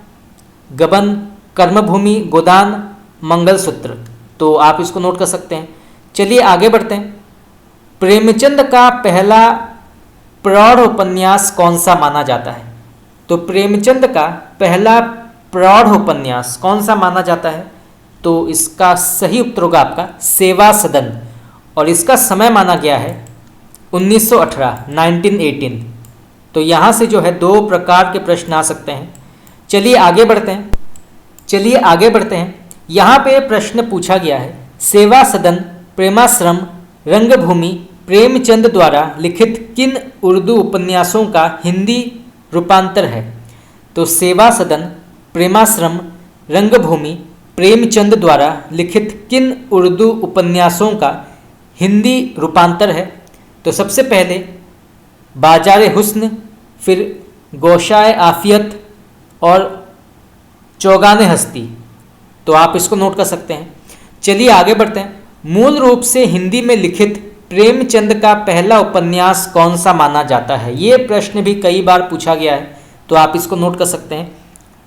गबन, कर्मभूमि, गोदान, मंगलसूत्र। तो आप इसको नोट कर सकते हैं। चलिए आगे बढ़ते हैं। प्रेमचंद का पहला प्रौढ़ उपन्यास कौन सा माना जाता है? तो प्रेमचंद का पहला प्रौढ़ उपन्यास कौन सा माना जाता है? तो इसका सही उत्तर होगा आपका सेवा सदन, और इसका समय माना गया है 1918। तो यहाँ से जो है दो प्रकार के प्रश्न आ सकते हैं। चलिए आगे बढ़ते हैं। यहाँ पे प्रश्न पूछा गया है, सेवा सदन प्रेमाश्रम रंगभूमि प्रेमचंद द्वारा लिखित किन उर्दू उपन्यासों का हिंदी रूपांतर है? तो सेवा सदन प्रेमाश्रम रंगभूमि प्रेमचंद द्वारा लिखित किन उर्दू उपन्यासों का हिंदी रूपांतर है? तो सबसे पहले बाजार हुस्न, फिर गोशाए आफियत और चौगाने हस्ती। तो आप इसको नोट कर सकते हैं। चलिए आगे बढ़ते हैं। मूल रूप से हिंदी में लिखित प्रेमचंद का पहला उपन्यास कौन सा माना जाता है? ये प्रश्न भी कई बार पूछा गया है, तो आप इसको नोट कर सकते हैं।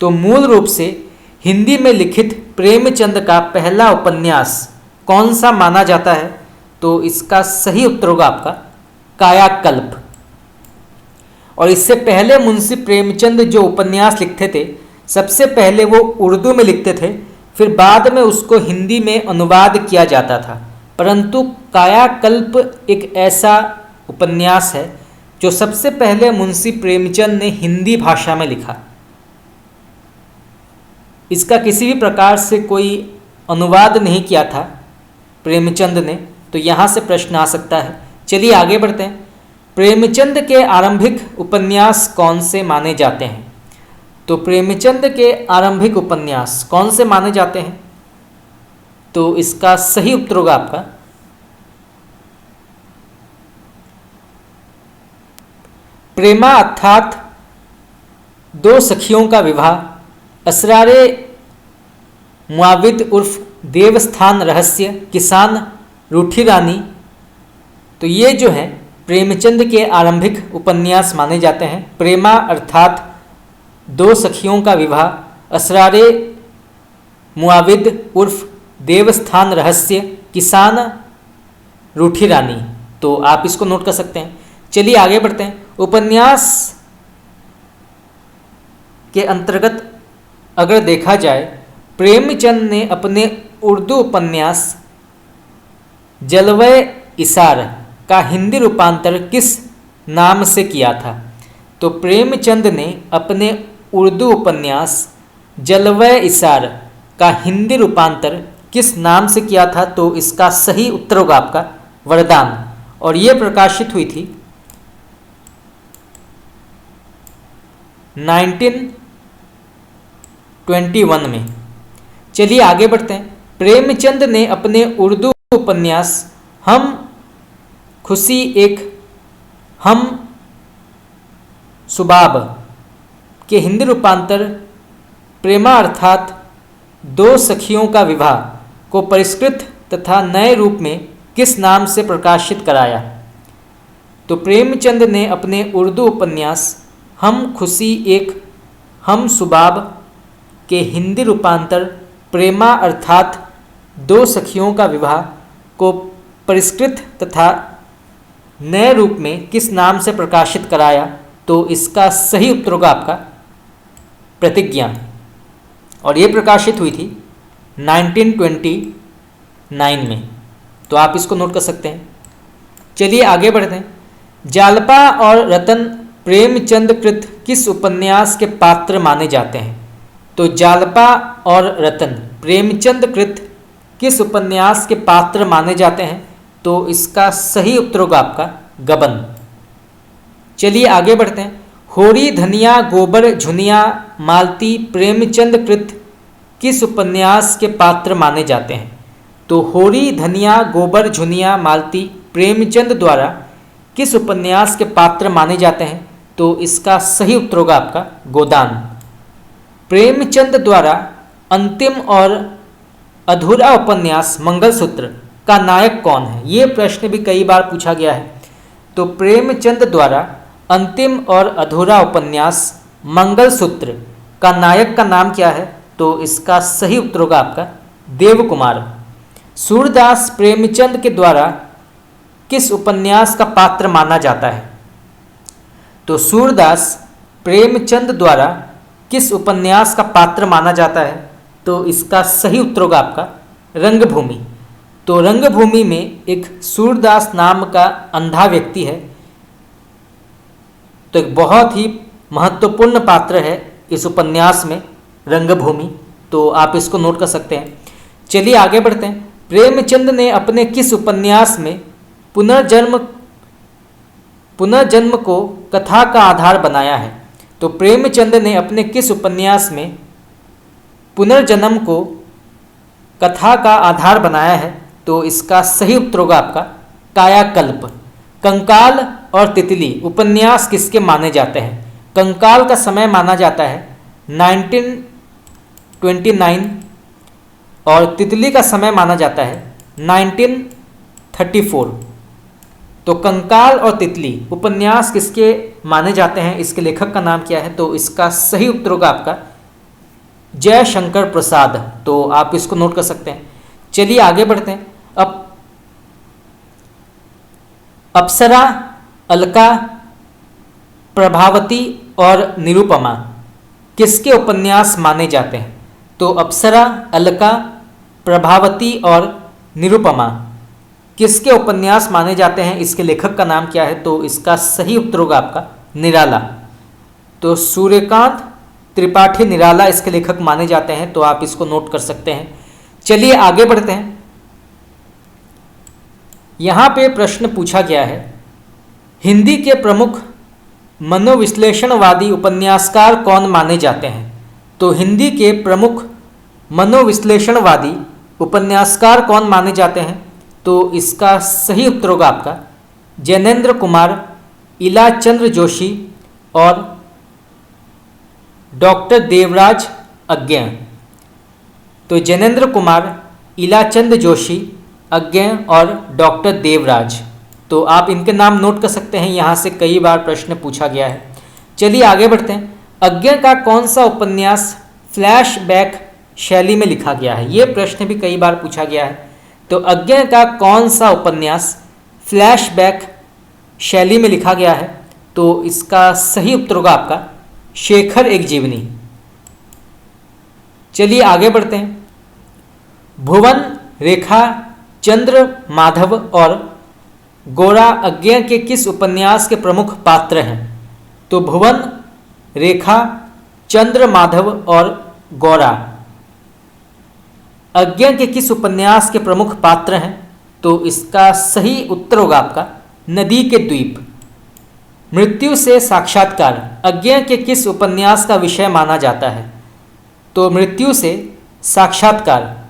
तो मूल रूप से हिंदी में लिखित प्रेमचंद का पहला उपन्यास कौन सा माना जाता है? तो इसका सही उत्तर होगा आपका कायाकल्प। और इससे पहले मुंशी प्रेमचंद जो उपन्यास लिखते थे, सबसे पहले वो उर्दू में लिखते थे, फिर बाद में उसको हिंदी में अनुवाद किया जाता था। परंतु कायाकल्प एक ऐसा उपन्यास है जो सबसे पहले मुंशी प्रेमचंद ने हिंदी भाषा में लिखा। इसका किसी भी प्रकार से कोई अनुवाद नहीं किया था प्रेमचंद ने, तो यहाँ से प्रश्न आ सकता है। चलिए आगे बढ़ते हैं। प्रेमचंद के आरंभिक उपन्यास कौन से माने जाते हैं? तो प्रेमचंद के आरंभिक उपन्यास कौन से माने जाते हैं? तो इसका सही उत्तर होगा आपका प्रेमा अर्थात दो सखियों का विवाह, असरारे मुआविद उर्फ देवस्थान रहस्य, किसान, रूठी रानी। तो ये जो है प्रेमचंद के आरंभिक उपन्यास माने जाते हैं। प्रेमा अर्थात दो सखियों का विवाह, असरारे मुआविद उर्फ देवस्थान रहस्य, किसान, रूठी रानी। तो आप इसको नोट कर सकते हैं। चलिए आगे बढ़ते हैं। उपन्यास के अंतर्गत अगर देखा जाए, प्रेमचंद ने अपने उर्दू उपन्यास जलवे इसार का हिंदी रूपांतर किस नाम से किया था? तो प्रेमचंद ने अपने उर्दू उपन्यास जलवे इसार का हिंदी रूपांतर किस नाम से किया था? तो इसका सही उत्तर होगा आपका वरदान, और ये प्रकाशित हुई थी 1921 में। चलिए आगे बढ़ते हैं। प्रेमचंद ने अपने उर्दू उपन्यास हम खुशी एक हम सुबाब के हिंदी रूपांतर प्रेमा अर्थात दो सखियों का विवाह को परिष्कृत तथा नए रूप में किस नाम से प्रकाशित कराया? तो प्रेमचंद ने अपने उर्दू उपन्यास हम खुशी एक हम सुबाब के हिंदी रूपांतर प्रेमा अर्थात दो सखियों का विवाह को परिष्कृत तथा नए रूप में किस नाम से प्रकाशित कराया? तो इसका सही उत्तर होगा आपका प्रतिज्ञा, और ये प्रकाशित हुई थी 1929 में। तो आप इसको नोट कर सकते हैं। चलिए आगे बढ़ते हैं। जालपा और रतन प्रेमचंद कृत किस उपन्यास के पात्र माने जाते हैं? तो जालपा और रतन प्रेमचंद कृत किस उपन्यास के पात्र माने जाते हैं? तो इसका सही उत्तर होगा आपका गबन। चलिए आगे बढ़ते हैं। होरी धनिया गोबर झुनिया मालती प्रेमचंद कृत किस उपन्यास के पात्र माने जाते हैं? तो होरी धनिया गोबर झुनिया मालती प्रेमचंद द्वारा किस उपन्यास के पात्र माने जाते हैं? तो इसका सही उत्तर होगा आपका गोदान। प्रेमचंद द्वारा अंतिम और अधूरा उपन्यास मंगलसूत्र का नायक कौन है? ये प्रश्न भी कई बार पूछा गया है। तो प्रेमचंद द्वारा अंतिम और अधूरा उपन्यास मंगलसूत्र का नायक का नाम क्या है? तो इसका सही उत्तर होगा आपका देवकुमार। सूरदास प्रेमचंद के द्वारा किस उपन्यास का पात्र माना जाता है? तो सूरदास प्रेमचंद द्वारा किस उपन्यास का पात्र माना जाता है? तो इसका सही उत्तर होगा आपका रंगभूमि। तो रंगभूमि में एक सूरदास नाम का अंधा व्यक्ति है, तो एक बहुत ही महत्वपूर्ण पात्र है इस उपन्यास में रंगभूमि। तो आप इसको नोट कर सकते हैं। चलिए आगे बढ़ते हैं। प्रेमचंद ने अपने किस उपन्यास में पुनर्जन्म को कथा का आधार बनाया है? तो प्रेमचंद ने अपने किस उपन्यास में पुनर्जन्म को कथा का आधार बनाया है? तो इसका सही उत्तर होगा आपका कायाकल्प। कंकाल और तितली उपन्यास किसके माने जाते हैं? कंकाल का समय माना जाता है 1929 और तितली का समय माना जाता है 1934। तो कंकाल और तितली उपन्यास किसके माने जाते हैं? इसके लेखक का नाम क्या है? तो इसका सही उत्तर होगा आपका जयशंकर प्रसाद। तो आप इसको नोट कर सकते हैं। चलिए आगे बढ़ते हैं। अब अप्सरा, अलका, प्रभावती और निरुपमा किसके उपन्यास माने जाते हैं? तो अप्सरा, अलका, प्रभावती और निरुपमा किसके उपन्यास माने जाते हैं? इसके लेखक का नाम क्या है? तो इसका सही उत्तर होगा आपका निराला। तो सूर्यकांत त्रिपाठी निराला इसके लेखक माने जाते हैं। तो आप इसको नोट कर सकते हैं। चलिए आगे बढ़ते हैं। यहाँ पे प्रश्न पूछा गया है, हिंदी के प्रमुख मनोविश्लेषणवादी उपन्यासकार कौन माने जाते हैं? तो हिंदी के प्रमुख मनोविश्लेषणवादी उपन्यासकार कौन माने जाते हैं? तो इसका सही उत्तर होगा आपका जैनेन्द्र कुमार, इलाचंद्र जोशी और डॉक्टर देवराज अज्ञे। तो जैनेन्द्र कुमार, इलाचंद जोशी, अज्ञे और डॉक्टर देवराज। तो आप इनके नाम नोट कर सकते हैं, यहाँ से कई बार प्रश्न पूछा गया है। चलिए आगे बढ़ते हैं। अज्ञे का कौन सा उपन्यास फ्लैशबैक शैली में लिखा गया है? ये प्रश्न भी कई बार पूछा गया है। तो अज्ञे का कौन सा उपन्यास फ्लैशबैक शैली में लिखा गया है? तो इसका सही उत्तर होगा आपका शेखर एक जीवनी। चलिए आगे बढ़ते हैं। भुवन, रेखा, चंद्र माधव और गौरा अज्ञे के किस उपन्यास के प्रमुख पात्र हैं? तो भुवन, रेखा, चंद्र माधव और गौरा अज्ञे के किस उपन्यास के प्रमुख पात्र हैं? तो इसका सही उत्तर होगा आपका नदी के द्वीप। मृत्यु से साक्षात्कार अज्ञे के किस उपन्यास का विषय माना जाता है? तो मृत्यु से साक्षात्कार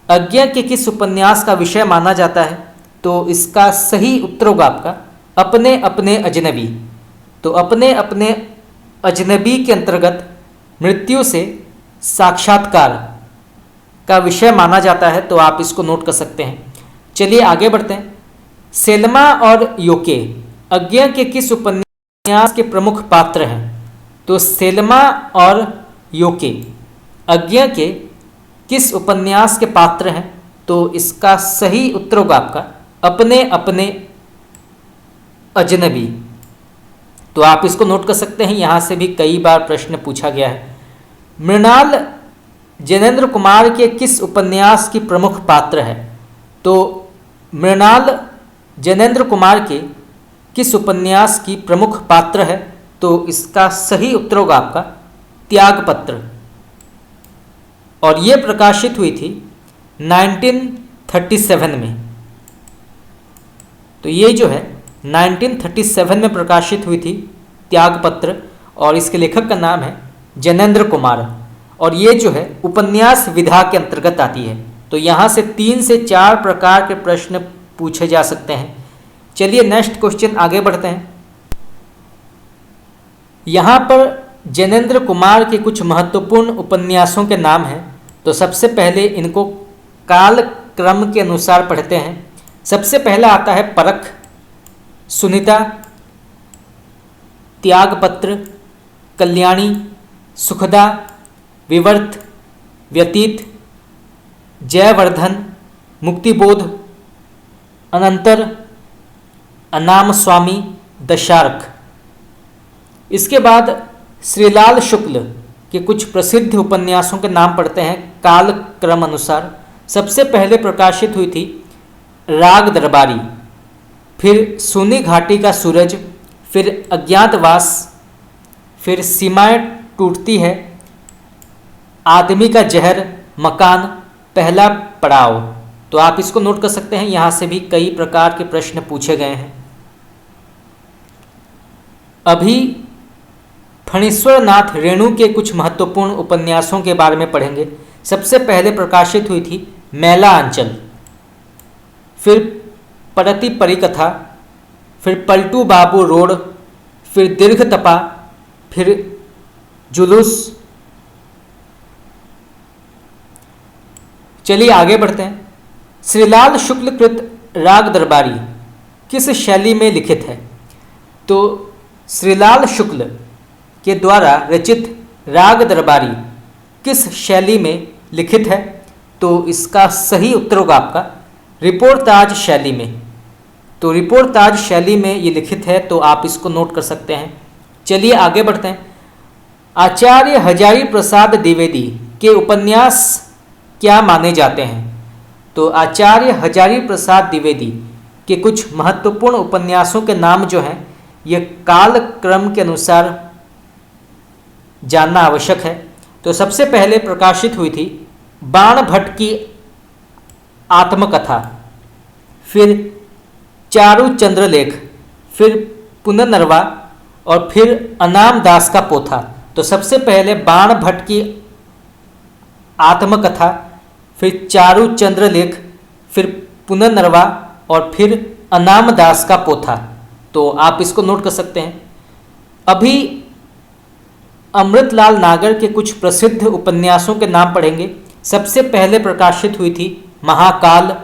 अज्ञे के किस उपन्यास का विषय माना जाता है? तो इसका सही उत्तर होगा आपका अपने अपने अजनबी। तो अपने अपने अजनबी के अंतर्गत मृत्यु से साक्षात्कार का विषय माना जाता है। तो आप इसको नोट कर सकते हैं। चलिए आगे बढ़ते हैं। सेल्मा और योके अज्ञे के किस उपन्यास के प्रमुख पात्र हैं? तो सेल्मा और योके अज्ञे के किस उपन्यास के पात्र हैं? तो इसका सही उत्तर होगा आपका अपने अपने अजनबी। तो आप इसको नोट कर सकते हैं, यहाँ से भी कई बार प्रश्न पूछा गया है। मृणाल जैनेन्द्र कुमार के किस उपन्यास की प्रमुख पात्र है? तो मृणाल जैनेन्द्र कुमार के किस उपन्यास की प्रमुख पात्र है? तो इसका सही उत्तर होगा आपका त्यागपत्र। और ये प्रकाशित हुई थी 1937 में। तो ये जो है 1937 में प्रकाशित हुई थी त्यागपत्र और इसके लेखक का नाम है जैनेन्द्र कुमार। और ये जो है उपन्यास विधा के अंतर्गत आती है। तो यहाँ से 3 से 4 प्रकार के प्रश्न पूछे जा सकते हैं। चलिए नेक्स्ट क्वेश्चन आगे बढ़ते हैं। यहाँ पर जैनेन्द्र कुमार के कुछ महत्वपूर्ण उपन्यासों के नाम हैं। तो सबसे पहले इनको काल क्रम के अनुसार पढ़ते हैं। सबसे पहला आता है परख, सुनीता, त्यागपत्र, कल्याणी, सुखदा, विवर्त, व्यतीत, जयवर्धन, मुक्तिबोध, अनंतर, अनाम स्वामी दशार्क। इसके बाद श्रीलाल शुक्ल के कुछ प्रसिद्ध उपन्यासों के नाम पढ़ते हैं काल क्रम अनुसार। सबसे पहले प्रकाशित हुई थी राग दरबारी, फिर सूनी घाटी का सूरज, फिर अज्ञातवास, फिर सीमाएं टूटती है, आदमी का जहर, मकान, पहला पड़ाव। तो आप इसको नोट कर सकते हैं, यहाँ से भी कई प्रकार के प्रश्न पूछे गए हैं। अभी फणीश्वर नाथ रेणु के कुछ महत्वपूर्ण उपन्यासों के बारे में पढ़ेंगे। सबसे पहले प्रकाशित हुई थी मैला अंचल, फिर परति परिकथा, फिर पलटू बाबू रोड, फिर दीर्घ तपा, फिर जुलूस। चलिए आगे बढ़ते हैं। श्रीलाल शुक्ल कृत राग दरबारी किस शैली में लिखित है? तो श्रीलाल शुक्ल के द्वारा रचित राग दरबारी किस शैली में लिखित है? तो इसका सही उत्तर होगा आपका रिपोर्ताज शैली में। तो रिपोर्ताज शैली में ये लिखित है, तो आप इसको नोट कर सकते हैं। चलिए आगे बढ़ते हैं। आचार्य हजारी प्रसाद द्विवेदी के उपन्यास क्या माने जाते हैं? तो आचार्य हजारी प्रसाद द्विवेदी के कुछ महत्वपूर्ण उपन्यासों के नाम जो हैं ये काल क्रम के अनुसार जानना आवश्यक है। तो सबसे पहले प्रकाशित हुई थी बाण भट्ट की आत्मकथा, फिर चारु चंद्रलेख, फिर पुनर्नवा और फिर अनाम दास का पोथा। तो सबसे पहले बाण भट्ट की आत्मकथा, फिर चारु चंद्रलेख, फिर पुनर्नवा और फिर अनाम दास का पोथा। तो आप इसको नोट कर सकते हैं। अभी अमृतलाल नागर के कुछ प्रसिद्ध उपन्यासों के नाम पढ़ेंगे। सबसे पहले प्रकाशित हुई थी महाकाल,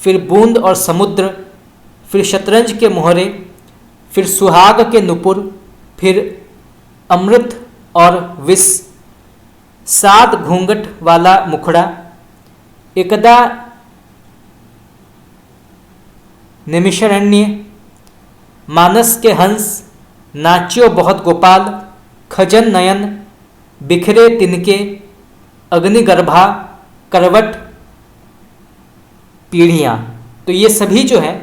फिर बूंद और समुद्र, फिर शतरंज के मोहरे, फिर सुहाग के नुपुर, फिर अमृत और विष, सात घूंघट वाला मुखड़ा, एकदा निमिषारण्य, मानस के हंस, नाच्यो बहुत गोपाल, खजन नयन, बिखरे तिनके, अग्निगर्भा, करवट, पीढ़ियाँ। तो ये सभी जो हैं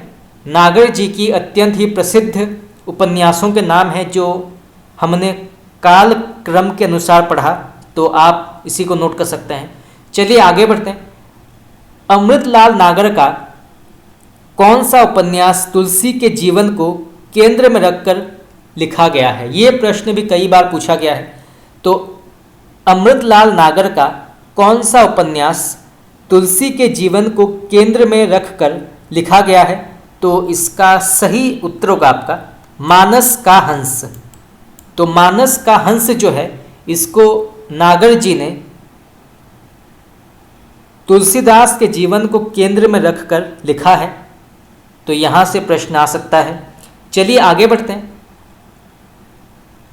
नागर जी की अत्यंत ही प्रसिद्ध उपन्यासों के नाम हैं जो हमने काल क्रम के अनुसार पढ़ा। तो आप इसी को नोट कर सकते हैं। चलिए आगे बढ़ते हैं। अमृतलाल नागर का कौन सा उपन्यास तुलसी के जीवन को केंद्र में रखकर लिखा गया है? ये प्रश्न भी कई बार पूछा गया है। तो अमृतलाल नागर का कौन सा उपन्यास तुलसी के जीवन को केंद्र में रखकर लिखा गया है? तो इसका सही उत्तर होगा आपका मानस का हंस। तो मानस का हंस जो है इसको नागर जी ने तुलसीदास के जीवन को केंद्र में रखकर लिखा है। तो यहाँ से प्रश्न आ सकता है। चलिए आगे बढ़ते हैं।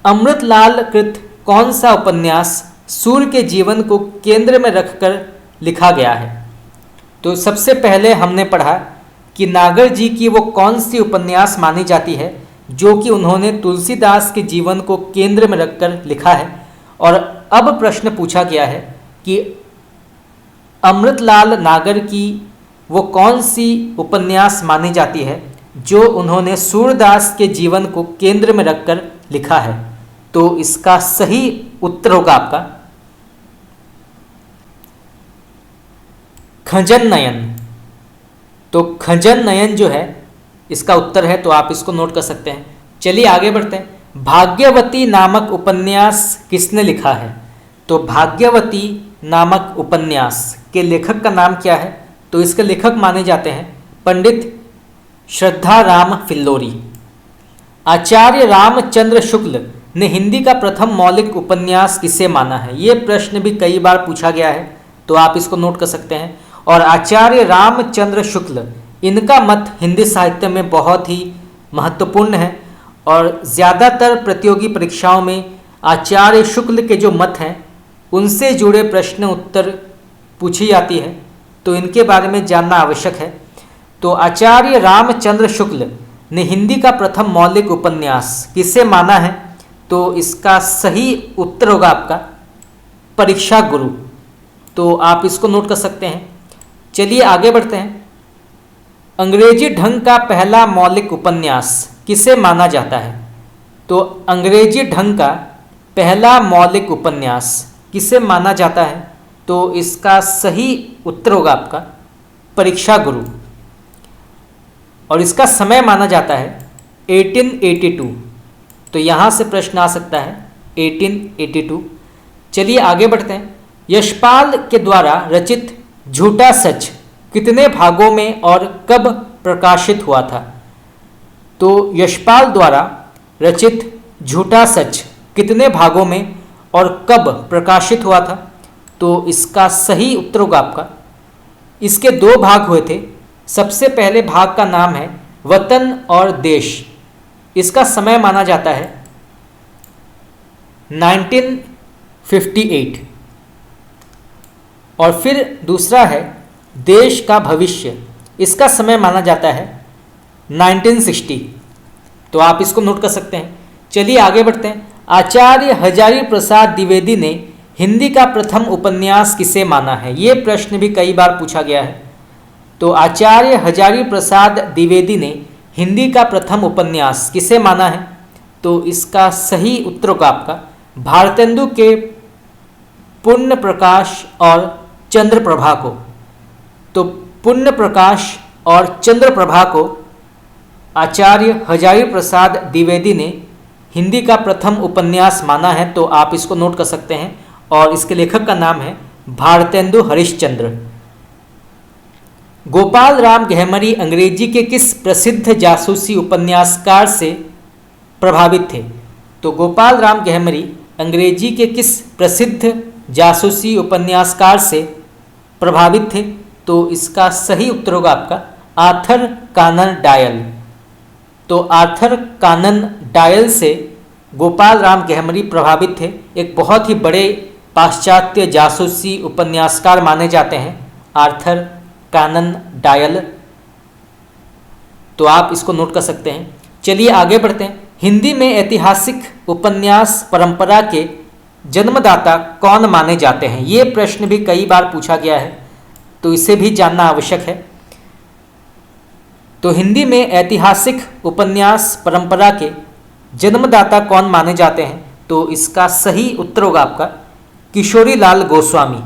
अमृतलाल कृत कौन सा उपन्यास सूर्य के जीवन को केंद्र में रखकर लिखा गया है? तो सबसे पहले हमने पढ़ा कि नागर जी की वो कौन सी उपन्यास मानी जाती है जो कि उन्होंने तुलसीदास के जीवन को केंद्र में रखकर लिखा है। और अब प्रश्न पूछा गया है कि अमृतलाल नागर की वो कौन सी उपन्यास मानी जाती है जो उन्होंने सूरदास के जीवन को केंद्र में रखकर लिखा है? तो इसका सही उत्तर होगा आपका खंजन नयन। तो खंजन नयन जो है इसका उत्तर है। तो आप इसको नोट कर सकते हैं। चलिए आगे बढ़ते हैं। भाग्यवती नामक उपन्यास किसने लिखा है? तो भाग्यवती नामक उपन्यास के लेखक का नाम क्या है? तो इसके लेखक माने जाते हैं पंडित श्रद्धाराम फिल्लोरी। आचार्य रामचंद्र शुक्ल ने हिंदी का प्रथम मौलिक उपन्यास किसे माना है? ये प्रश्न भी कई बार पूछा गया है। तो आप इसको नोट कर सकते हैं। और आचार्य रामचंद्र शुक्ल, इनका मत हिंदी साहित्य में बहुत ही महत्वपूर्ण है और ज़्यादातर प्रतियोगी परीक्षाओं में आचार्य शुक्ल के जो मत हैं उनसे जुड़े प्रश्न उत्तर पूछी जाती है। तो इनके बारे में जानना आवश्यक है। तो आचार्य रामचंद्र शुक्ल ने हिंदी का प्रथम मौलिक उपन्यास किसे माना है? तो इसका सही उत्तर होगा आपका परीक्षा गुरु। तो आप इसको नोट कर सकते हैं। चलिए आगे बढ़ते हैं। अंग्रेजी ढंग का पहला मौलिक उपन्यास किसे माना जाता है? तो अंग्रेजी ढंग का पहला मौलिक उपन्यास किसे माना जाता है? तो इसका सही उत्तर होगा आपका परीक्षा गुरु, और इसका समय माना जाता है 1882। तो यहाँ से प्रश्न आ सकता है 1882। चलिए आगे बढ़ते हैं। यशपाल के द्वारा रचित झूठा सच कितने भागों में और कब प्रकाशित हुआ था? तो यशपाल द्वारा रचित झूठा सच कितने भागों में और कब प्रकाशित हुआ था? तो इसका सही उत्तर होगा आपका, इसके 2 भाग हुए थे। सबसे पहले भाग का नाम है वतन और देश। इसका समय माना जाता है 1958। और फिर दूसरा है देश का भविष्य। इसका समय माना जाता है 1960। तो आप इसको नोट कर सकते हैं। चलिए आगे बढ़ते हैं। आचार्य हजारी प्रसाद द्विवेदी ने हिंदी का प्रथम उपन्यास किसे माना है? ये प्रश्न भी कई बार पूछा गया है। तो आचार्य हजारी प्रसाद द्विवेदी ने हिंदी का प्रथम उपन्यास किसे माना है? तो इसका सही उत्तर होगा आपका भारतेंदु के पुण्य प्रकाश और चंद्र प्रभा को। तो पुण्य प्रकाश और चंद्र प्रभा को आचार्य हजारी प्रसाद द्विवेदी ने हिंदी का प्रथम उपन्यास माना है। तो आप इसको नोट कर सकते हैं, और इसके लेखक का नाम है भारतेंदु हरिश्चंद्र। गोपाल राम गहमरी अंग्रेजी के किस प्रसिद्ध जासूसी उपन्यासकार से प्रभावित थे? तो गोपाल राम गहमरी अंग्रेजी के किस प्रसिद्ध जासूसी उपन्यासकार से प्रभावित थे? तो इसका सही उत्तर होगा आपका आर्थर कानन डायल। तो आर्थर कानन डायल से गोपाल राम गहमरी प्रभावित थे। एक बहुत ही बड़े पाश्चात्य जासूसी उपन्यासकार माने जाते हैं आर्थर कानन डायल। तो आप इसको नोट कर सकते हैं। चलिए आगे बढ़ते हैं। हिंदी में ऐतिहासिक उपन्यास परंपरा के जन्मदाता कौन माने जाते हैं? ये प्रश्न भी कई बार पूछा गया है, तो इसे भी जानना आवश्यक है। तो हिंदी में ऐतिहासिक उपन्यास परंपरा के जन्मदाता कौन माने जाते हैं? तो इसका सही उत्तर होगा आपका किशोरी लाल गोस्वामी।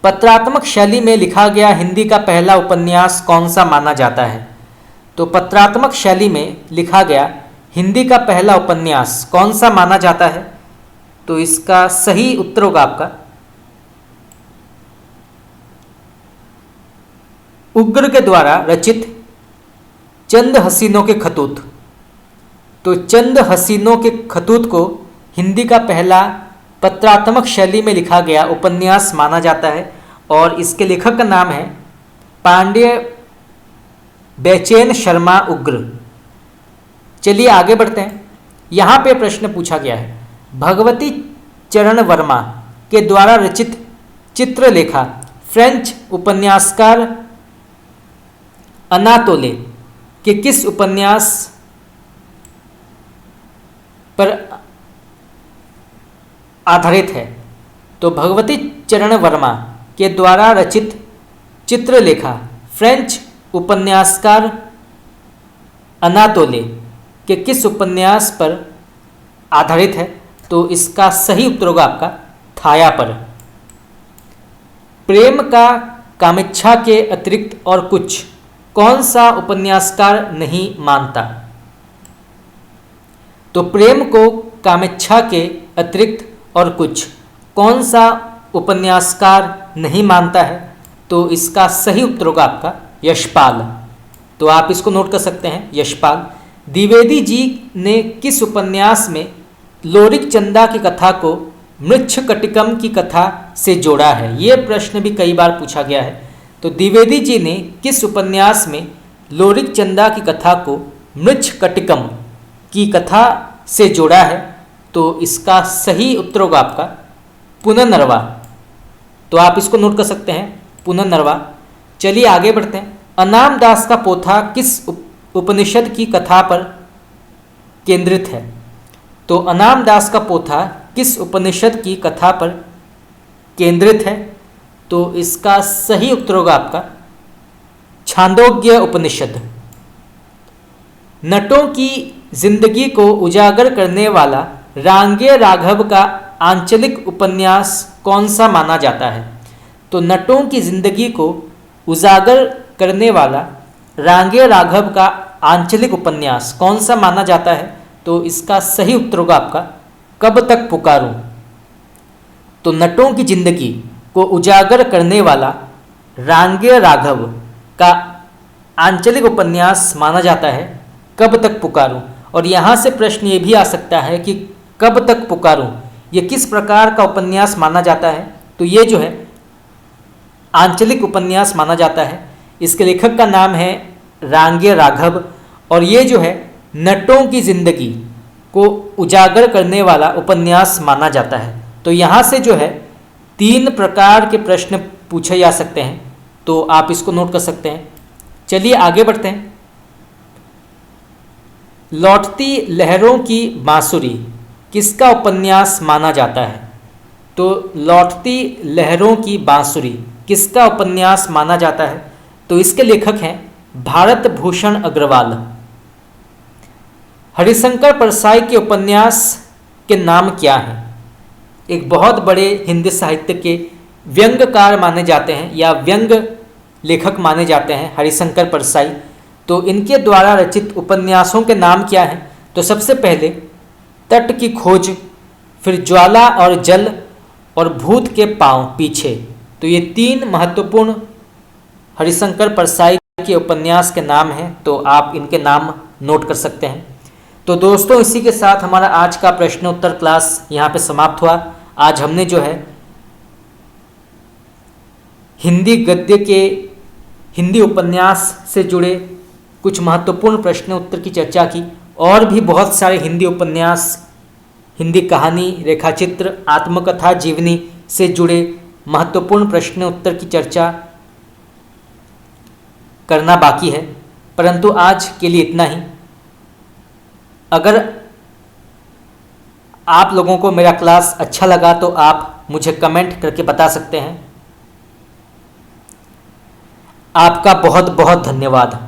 पत्रात्मक शैली में लिखा गया हिंदी का पहला उपन्यास कौन सा माना जाता है? तो पत्रात्मक शैली में लिखा गया हिंदी का पहला उपन्यास कौन सा माना जाता है? तो इसका सही उत्तर होगा आपका उग्र के द्वारा रचित चंद हसीनों के खतूत। तो चंद हसीनों के खतूत को हिंदी का पहला पत्रात्मक शैली में लिखा गया उपन्यास माना जाता है, और इसके लेखक का नाम है पांड्य बेचैन शर्मा उग्र। चलिए आगे बढ़ते हैं। यहाँ पे प्रश्न पूछा गया है भगवती चरण वर्मा के द्वारा रचित चित्रलेखा फ्रेंच उपन्यासकार अनातोले के किस उपन्यास पर आधारित है? तो भगवती चरण वर्मा के द्वारा रचित चित्रलेखा फ्रेंच उपन्यासकार अनातोले के किस उपन्यास पर आधारित है? तो इसका सही उत्तर होगा आपका थाया पर। प्रेम का कामेच्छा के अतिरिक्त और कुछ कौन सा उपन्यासकार नहीं मानता? तो प्रेम को कामेच्छा के अतिरिक्त और कुछ कौन सा उपन्यासकार नहीं मानता है? तो इसका सही उत्तर होगा आपका यशपाल। तो आप इसको नोट कर सकते हैं यशपाल। द्विवेदी जी ने किस उपन्यास में लोरिक चंदा की कथा को मृच्छकटिकम की कथा से जोड़ा है? ये प्रश्न भी कई बार पूछा गया है। तो द्विवेदी जी ने किस उपन्यास में लोरिक चंदा की कथा को मृच्छकटिकम की कथा से जोड़ा है? तो इसका सही उत्तर होगा आपका पुनर्नरवा। तो आप इसको नोट कर सकते हैं पुनर्नरवा। चलिए आगे बढ़ते हैं। अनाम दास का पोथा किस उपनिषद की कथा पर केंद्रित है? तो अनाम दास का पोथा किस उपनिषद की कथा पर केंद्रित है? तो इसका सही उत्तर होगा आपका छांदोग्य उपनिषद। नटों की जिंदगी को उजागर करने वाला रांगे राघव का आंचलिक उपन्यास कौन सा माना जाता है? तो नटों की जिंदगी को उजागर करने वाला रांगे राघव का आंचलिक उपन्यास कौन सा माना जाता है? तो इसका सही उत्तर होगा आपका कब तक पुकारूं। तो नटों की जिंदगी को उजागर करने वाला रांगे राघव का आंचलिक उपन्यास माना जाता है कब तक पुकारूं। और यहाँ से प्रश्न ये भी आ सकता है कि कब तक पुकारूं ये किस प्रकार का उपन्यास माना जाता है? तो ये जो है आंचलिक उपन्यास माना जाता है। इसके लेखक का नाम है रांगे राघव और ये जो है नटों की जिंदगी को उजागर करने वाला उपन्यास माना जाता है। तो यहाँ से जो है 3 प्रकार के प्रश्न पूछे जा सकते हैं, तो आप इसको नोट कर सकते हैं। चलिए आगे बढ़ते हैं। लौटती लहरों की बांसुरी किसका उपन्यास माना जाता है? तो लौटती लहरों की बांसुरी किसका उपन्यास माना जाता है? तो इसके लेखक हैं भारत भूषण अग्रवाल। हरिशंकर परसाई के उपन्यास के नाम क्या हैं? एक बहुत बड़े हिंदी साहित्य के व्यंग्यकार माने जाते हैं या व्यंग लेखक माने जाते हैं हरिशंकर परसाई। तो इनके द्वारा रचित उपन्यासों के नाम क्या हैं? तो सबसे पहले तट की खोज, फिर ज्वाला और जल और भूत के पांव पीछे। तो ये 3 महत्वपूर्ण हरिशंकर परसाई के उपन्यास के नाम हैं, तो आप इनके नाम नोट कर सकते हैं। तो दोस्तों इसी के साथ हमारा आज का प्रश्न उत्तर क्लास यहाँ पे समाप्त हुआ। आज हमने जो है हिंदी गद्य के हिंदी उपन्यास से जुड़े कुछ महत्वपूर्ण प्रश्न उत्तर की चर्चा की। और भी बहुत सारे हिंदी उपन्यास, हिंदी कहानी, रेखाचित्र, आत्मकथा, जीवनी से जुड़े महत्वपूर्ण प्रश्न उत्तर की चर्चा करना बाकी है, परंतु आज के लिए इतना ही। अगर आप लोगों को मेरा क्लास अच्छा लगा तो आप मुझे कमेंट करके बता सकते हैं। आपका बहुत बहुत धन्यवाद।